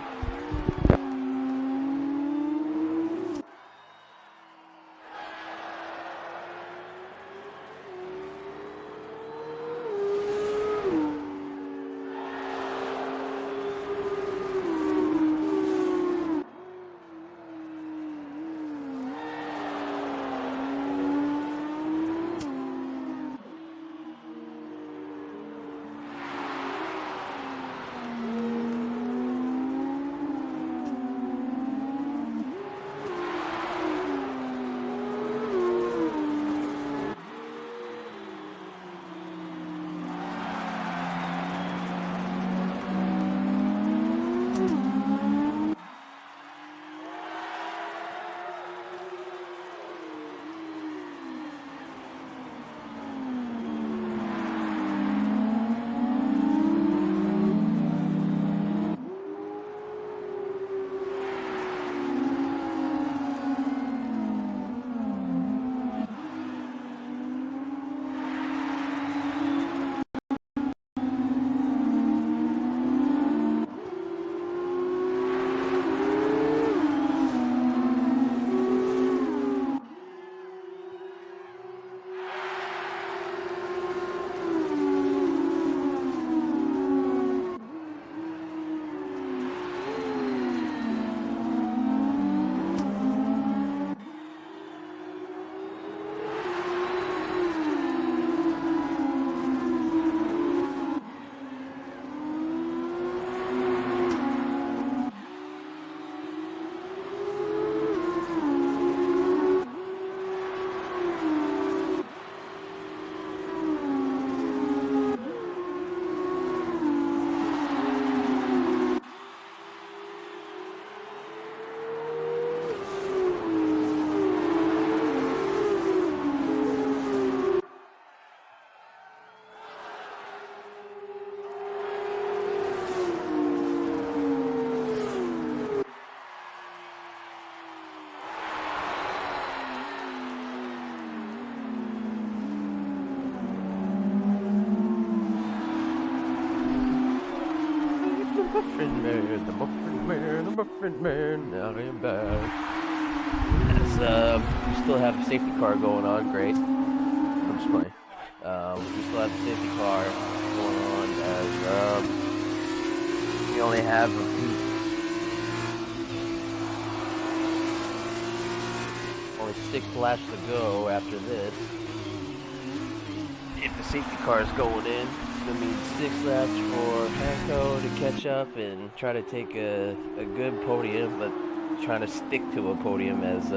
Muffin Man, the Muffin Man, the Muffin Man, I am back. As we still have a safety car going on, great. I'm just playing. We still have a safety car going on as we only have a few, only 6 laps to go after this. If the safety car is going in, it's gonna mean 6 laps for Hanko to catch up and try to take a good podium, but trying to stick to a podium as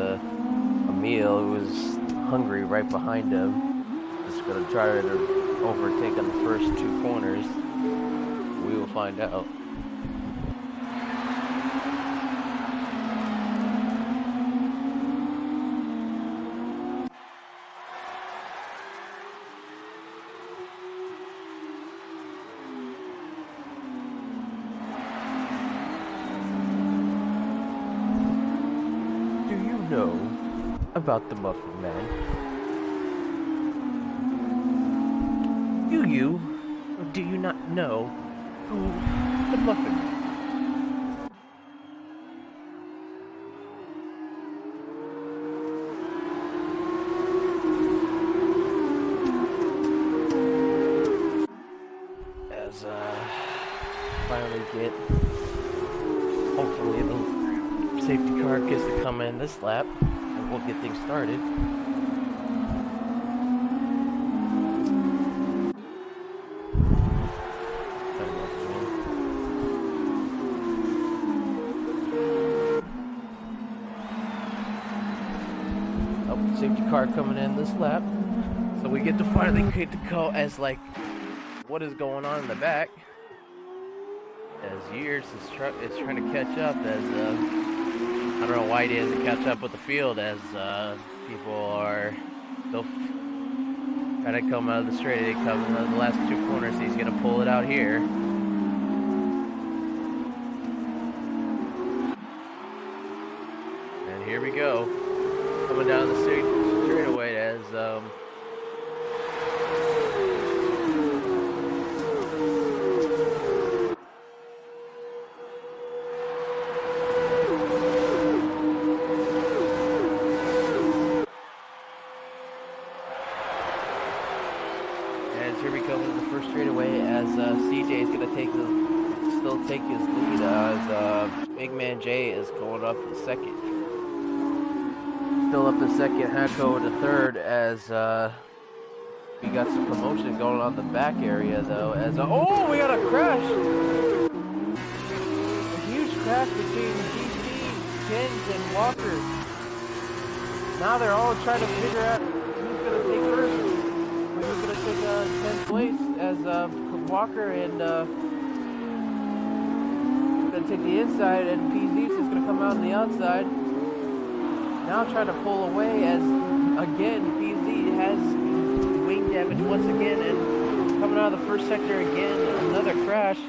Emil, who was hungry right behind him, is going to try to overtake on the first 2 corners. We will find out. Do you know about the Muffin Man? Do you or do you not know who the Muffin Man? As finally get, hopefully the safety car gets to come in this lap and we'll get things started. Safety car coming in this lap, so we get to finally get to call as like what is going on in the back, as Years is trying to catch up, as I don't know why he doesn't catch up with the field, as people are still trying to come out of the straight. They come in the last 2 corners, so he's gonna pull it out here. And here we go. Coming down the straightaway as here we come into the first straightaway as CJ is gonna still take his lead as Big Man J is going up in second. Still up in second, Hanko in the third, as we got some commotion going on in the back area though, as oh, we got a crash! A huge crash between DC, Kins, and Walker. Now they're all trying to figure out who's gonna take first, who's gonna take 10th place, as Walker and gonna take the inside, and PZ is gonna come out on the outside. Now trying to pull away, as again PZ has wing damage once again, and coming out of the first sector again, another crash.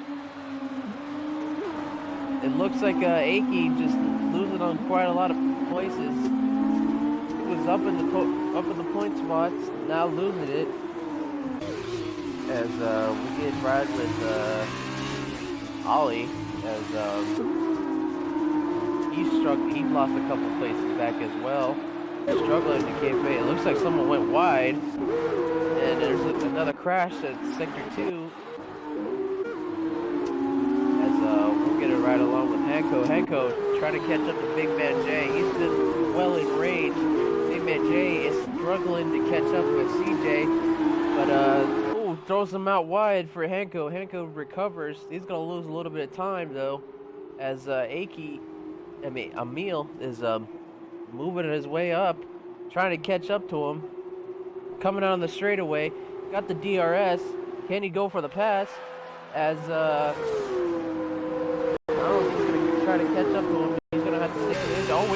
It looks like Aki just losing on quite a lot of places. He was up in the point spots, now losing it. As we get right with Ollie, as he lost a couple places back as well. Struggling to keep it. It looks like someone went wide. And there's another crash at sector 2. As we'll get it right along with Hanko. Hanko trying to catch up to Big Man J. He's been well in range. Big Man J is struggling to catch up with CJ. But throws him out wide for Hanko. Hanko recovers. He's gonna lose a little bit of time though, as Emil is moving his way up, trying to catch up to him. Coming out on the straightaway, got the DRS. Can he go for the pass? As I don't know if he's gonna try to catch up to him. He's gonna have to stick it in. Oh,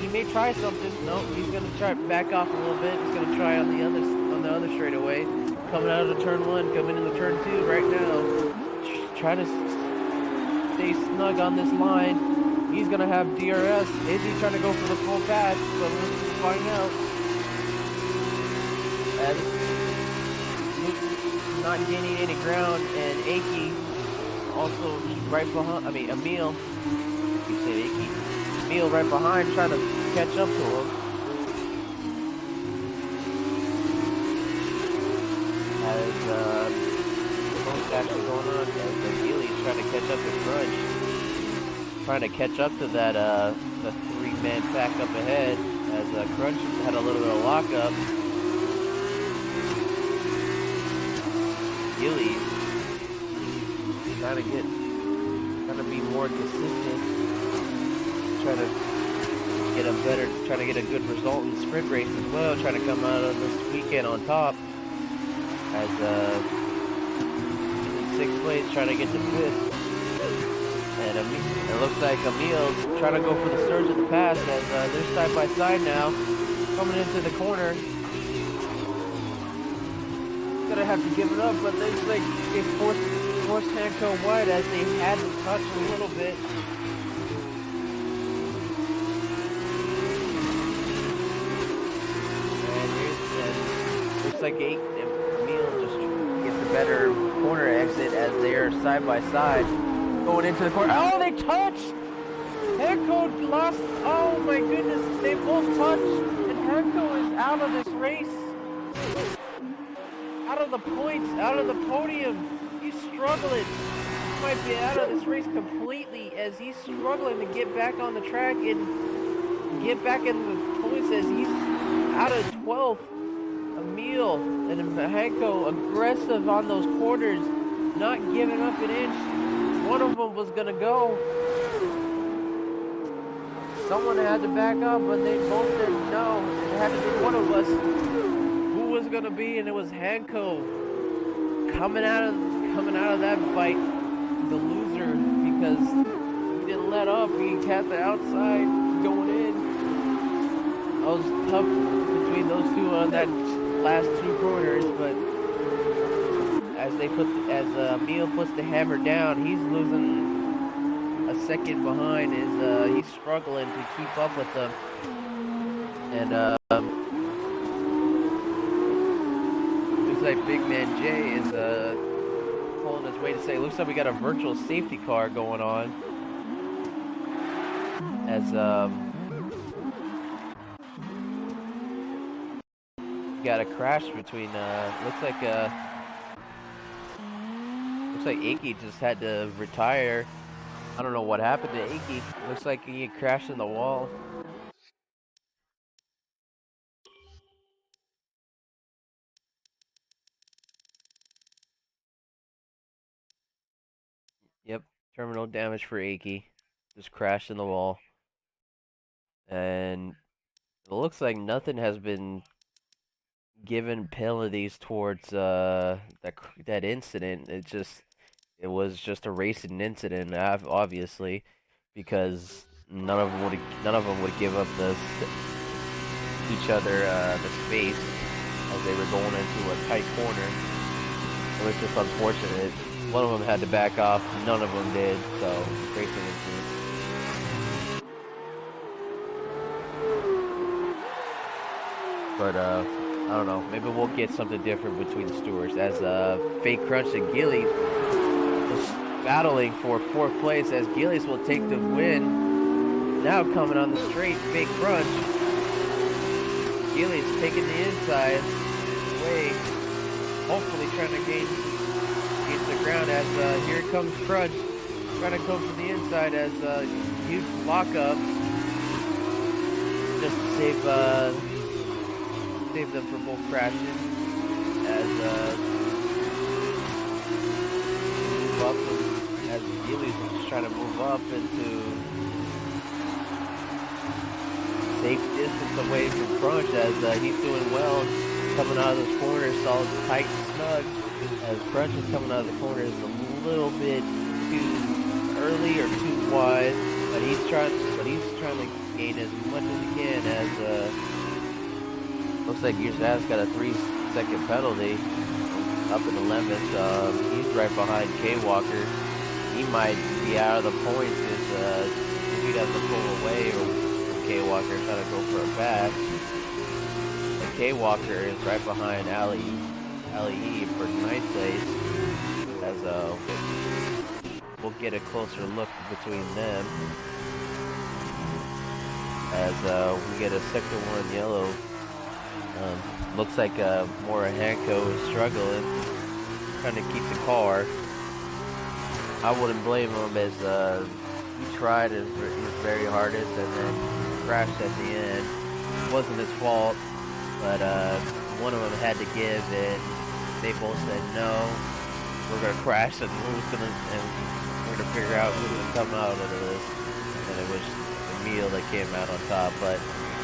he may try something. No, he's gonna try back off a little bit. He's gonna try on the other straightaway. Coming out of the turn 1, coming into the turn 2 right now. Trying to stay snug on this line. He's gonna have DRS. Is he trying to go for the full pass? So let's find out. And not gaining any ground, and Aki also right behind. I mean, Emil. You say Icky. Emil right behind, trying to catch up to him. As what's actually going on? As the Gilly's trying to catch up to Crunch. Trying to catch up to that the 3-man pack up ahead. As Crunch had a little bit of lockup. Gilly trying to be more consistent, trying to get a good result in the sprint race as well, trying to come out of this weekend on top. As in 6th place, trying to get to 5th. And it looks like Emil trying to go for the surge of the pass as they're side by side now, coming into the corner. Gonna have to give it up, but it's like they forced Hanko wide as they had to touch a little bit. And looks like Emil just gets a better corner exit as they are side by side going into the corner. Oh, they touched! Hanko lost. Oh my goodness, they both touched, and Hanko is out of this race. Out of the points, out of the podium. He's struggling. He might be out of this race completely as he's struggling to get back on the track and get back in the points as he's out of 12th. Emil and Hanko aggressive on those corners, not giving up an inch. One of them was gonna go. Someone had to back up, but they both said no. It had to be one of us. Was gonna be, and it was Hanko coming out of that fight, the loser, because he didn't let up. He kept the outside going in. That was tough between those two on that last 2 corners, but as Emil puts the hammer down, he's losing a second behind. He's struggling to keep up with them, and like Big Man Jay is pulling his way to say, looks like we got a virtual safety car going on. As got a crash between looks like Icky just had to retire. I don't know what happened to Icky. Looks like he crashed in the wall. Yep, terminal damage for Aki. Just crashed in the wall. And it looks like nothing has been given penalties towards that incident. It was just a racing incident, obviously, because none of them would give up each other the space as they were going into a tight corner. It was just unfortunate. One of them had to back off, none of them did, so racing incident. But I don't know, maybe we'll get something different between the stewards as Fake Crunch and Gillies was battling for 4th place as Gillies will take the win. Now coming on the straight, Fake Crunch. Gillies taking the inside way, hopefully trying to gain the ground as here comes Crunch, trying to go from the inside as huge lockup just to save them from both crashing as move up as Gillies was just trying to move up into safe distance away from Crunch as he's doing well coming out of those corners, solid, tight and snug. As Crunch is coming out of the corners a little bit too early or too wide, but he's trying to gain as much as he can. As looks like Yuzaz got a 3-second penalty up in 11th. He's right behind K Walker. He might be out of the points if he doesn't pull away or K Walker trying to go for a pass. And K Walker is right behind Ali E for 9th place, as we'll get a closer look between them. As we get a sector 1 yellow. Looks like Morahanko is struggling, trying to keep the car. I wouldn't blame him, as he tried his very hardest and then crashed at the end. It wasn't his fault, but one of them had to give, and they both said no. We're gonna crash, and we're gonna figure out who's gonna come out of this. And it was Emil that came out on top, but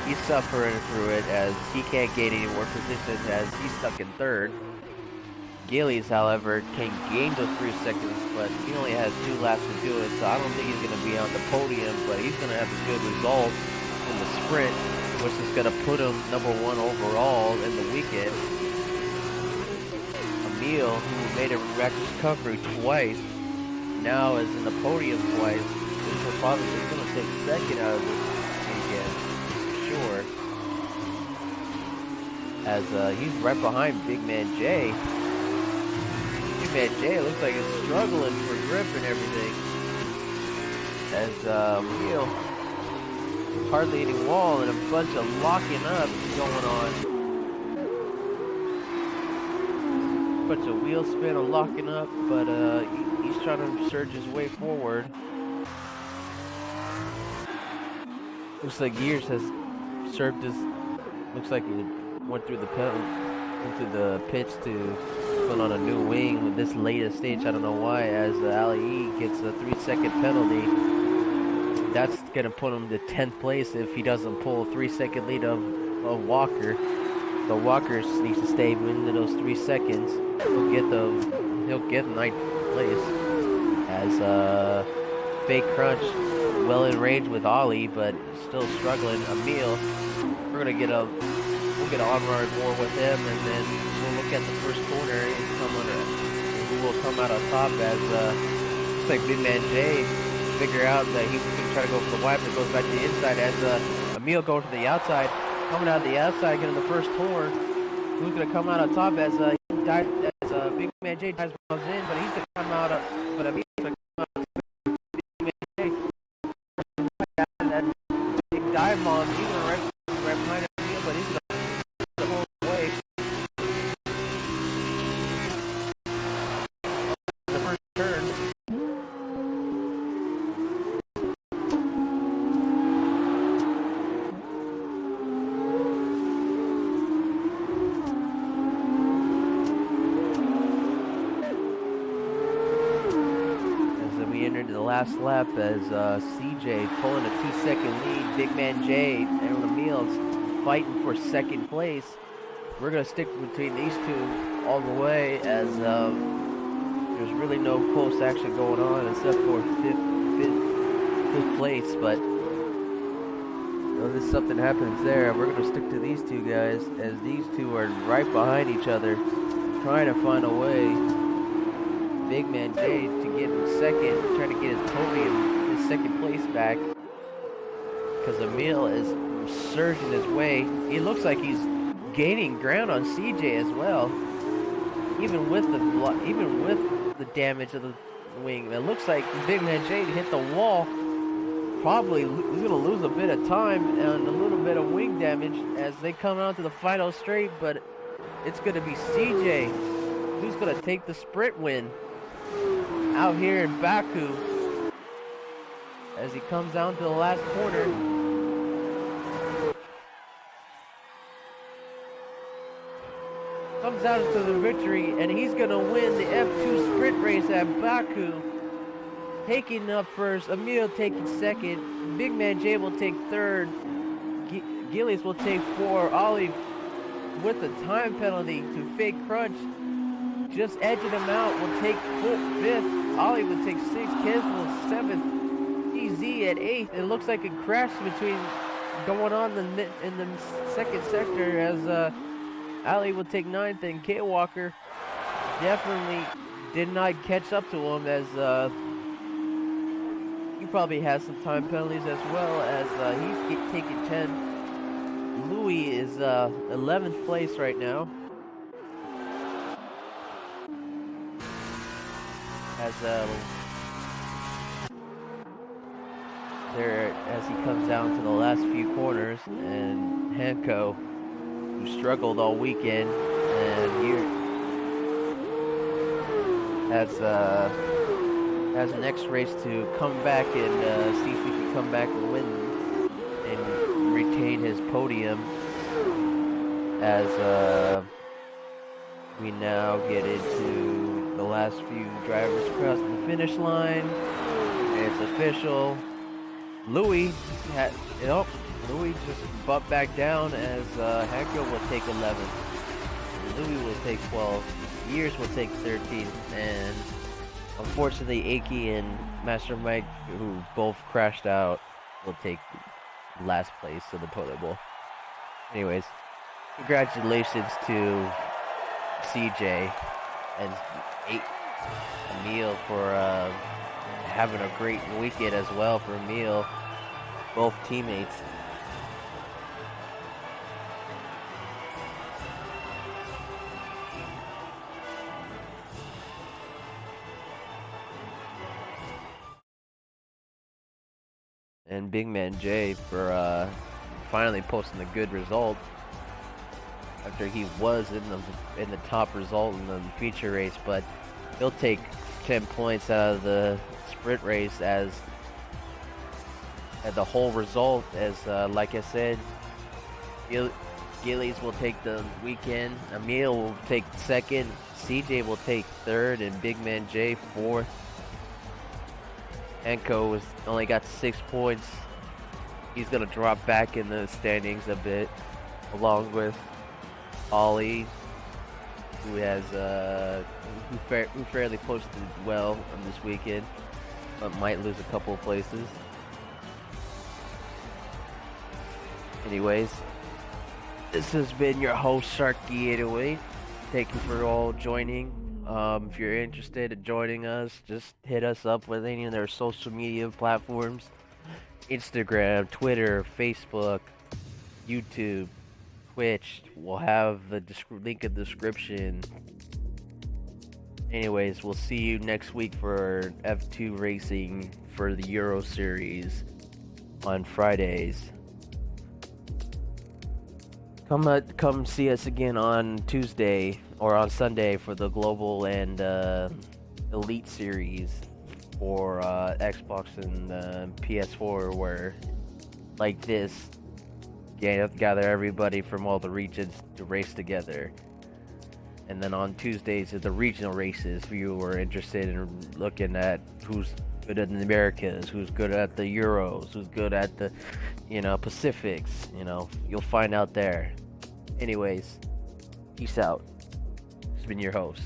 he's suffering through it as he can't gain any more positions as he's stuck in third. Gillies, however, can gain those 3 seconds, but he only has 2 laps to do it, so I don't think he's going to be on the podium, but he's going to have a good result in the sprint, which is going to put him #1 overall in the weekend. Emil, who made a record recovery twice, now is in the podium twice. This is probably going to take second out of this weekend, for sure. As he's right behind Big Man J. Big Man J looks like he's struggling for grip and everything. As Emil hardly any wall and a bunch of locking up going on. Bunch of wheel spin and locking up, but he's trying to surge his way forward. Looks like Gears has served his. Looks like he went through the into the pits to put on a new wing with this latest stage. I don't know why. As Ali gets a 3-second penalty, that's gonna put him to 10th place if he doesn't pull a 3-second lead of Walker. The Walker needs to stay within those 3 seconds. He'll get 9th place. As Fake Crunch well in range with Ollie, but still struggling. Emil, we'll get an on-run more with him, and then we'll look at the first corner and who will come out on top. As looks like Big Man J figure out that he's gonna try to go for the wipe, and goes back to the inside as Emil goes to the outside. Coming out the outside, getting the first turn. Who's gonna come out on top as Big Man J dives in, but he's gonna come out. But Emil's gonna come out. Big Man J. That big dive bomb. He's gonna right behind Emil, but he's gonna the whole way. The first turn. The last lap as CJ pulling a 2-second lead. Big Man J and Emil's fighting for 2nd place. We're going to stick between these two all the way as there's really no close action going on except for 5th place, but if something happens there, we're going to stick to these two guys as these two are right behind each other trying to find a way. Big Man J to get in 2nd, trying to get his podium, his 2nd place back, because Emil is surging his way. He looks like he's gaining ground on CJ as well, even with the damage of the wing. It looks like Big Man J hit the wall. Probably he's gonna lose a bit of time and a little bit of wing damage as they come out to the final straight, but it's gonna be CJ who's gonna take the sprint win out here in Baku as he comes down to the last corner. Comes out to the victory, and he's gonna win the F2 sprint race at Baku. Taking up first, Emil taking 2nd, Big Man J will take 3rd, Gillies will take 4, Ollie with the time penalty to Fake Crunch, just edging him out, will take 5th. Ollie would take 6th, Keswell 7th, EZ at 8th. It looks like a crash going on in the 2nd sector as Ali would take 9th, and K Walker definitely did not catch up to him as he probably has some time penalties as well as he's taking 10. Louis is 11th place right now. As there as he comes down to the last few corners, and Hanko, who struggled all weekend, and here has an next race to come back and see if he can come back and win and retain his podium as we now get into the last few drivers crossing the finish line. And it's official. Louis just bumped back down as Hanko will take 11. Louis will take 12. Years will take 13. And unfortunately, Aki and Master Mike, who both crashed out, will take last place in the toilet bowl. Anyways, congratulations to CJ and Emil for having a great weekend as well for Emil, both teammates. And Big Man Jay for finally posting a good result after he was in the top result in the feature race, but he'll take 10 points out of the sprint race as the whole result. As like I said, Gillies will take the weekend, Emil will take second, CJ will take third, and Big Man Jay fourth. Enko only got 6 points. He's gonna drop back in the standings a bit, along with Ollie, who has who fairly posted well on this weekend, but might lose a couple of places. Anyways, this has been your host Sharky808. Thank you for all joining. If you're interested in joining us, just hit us up with any of their social media platforms: Instagram, Twitter, Facebook, YouTube, Twitch. We'll have the link in the description. Anyways, we'll see you next week for F2 racing for the Euro Series on Fridays. Come see us again on Tuesday or on Sunday for the Global and Elite Series for Xbox and PS4, where like this gather everybody from all the regions to race together. And then on Tuesdays are the regional races if you were interested in looking at who's good at the Americas, who's good at the Euros, who's good at the Pacifics. You'll find out there. Anyways, peace out. It's been your host.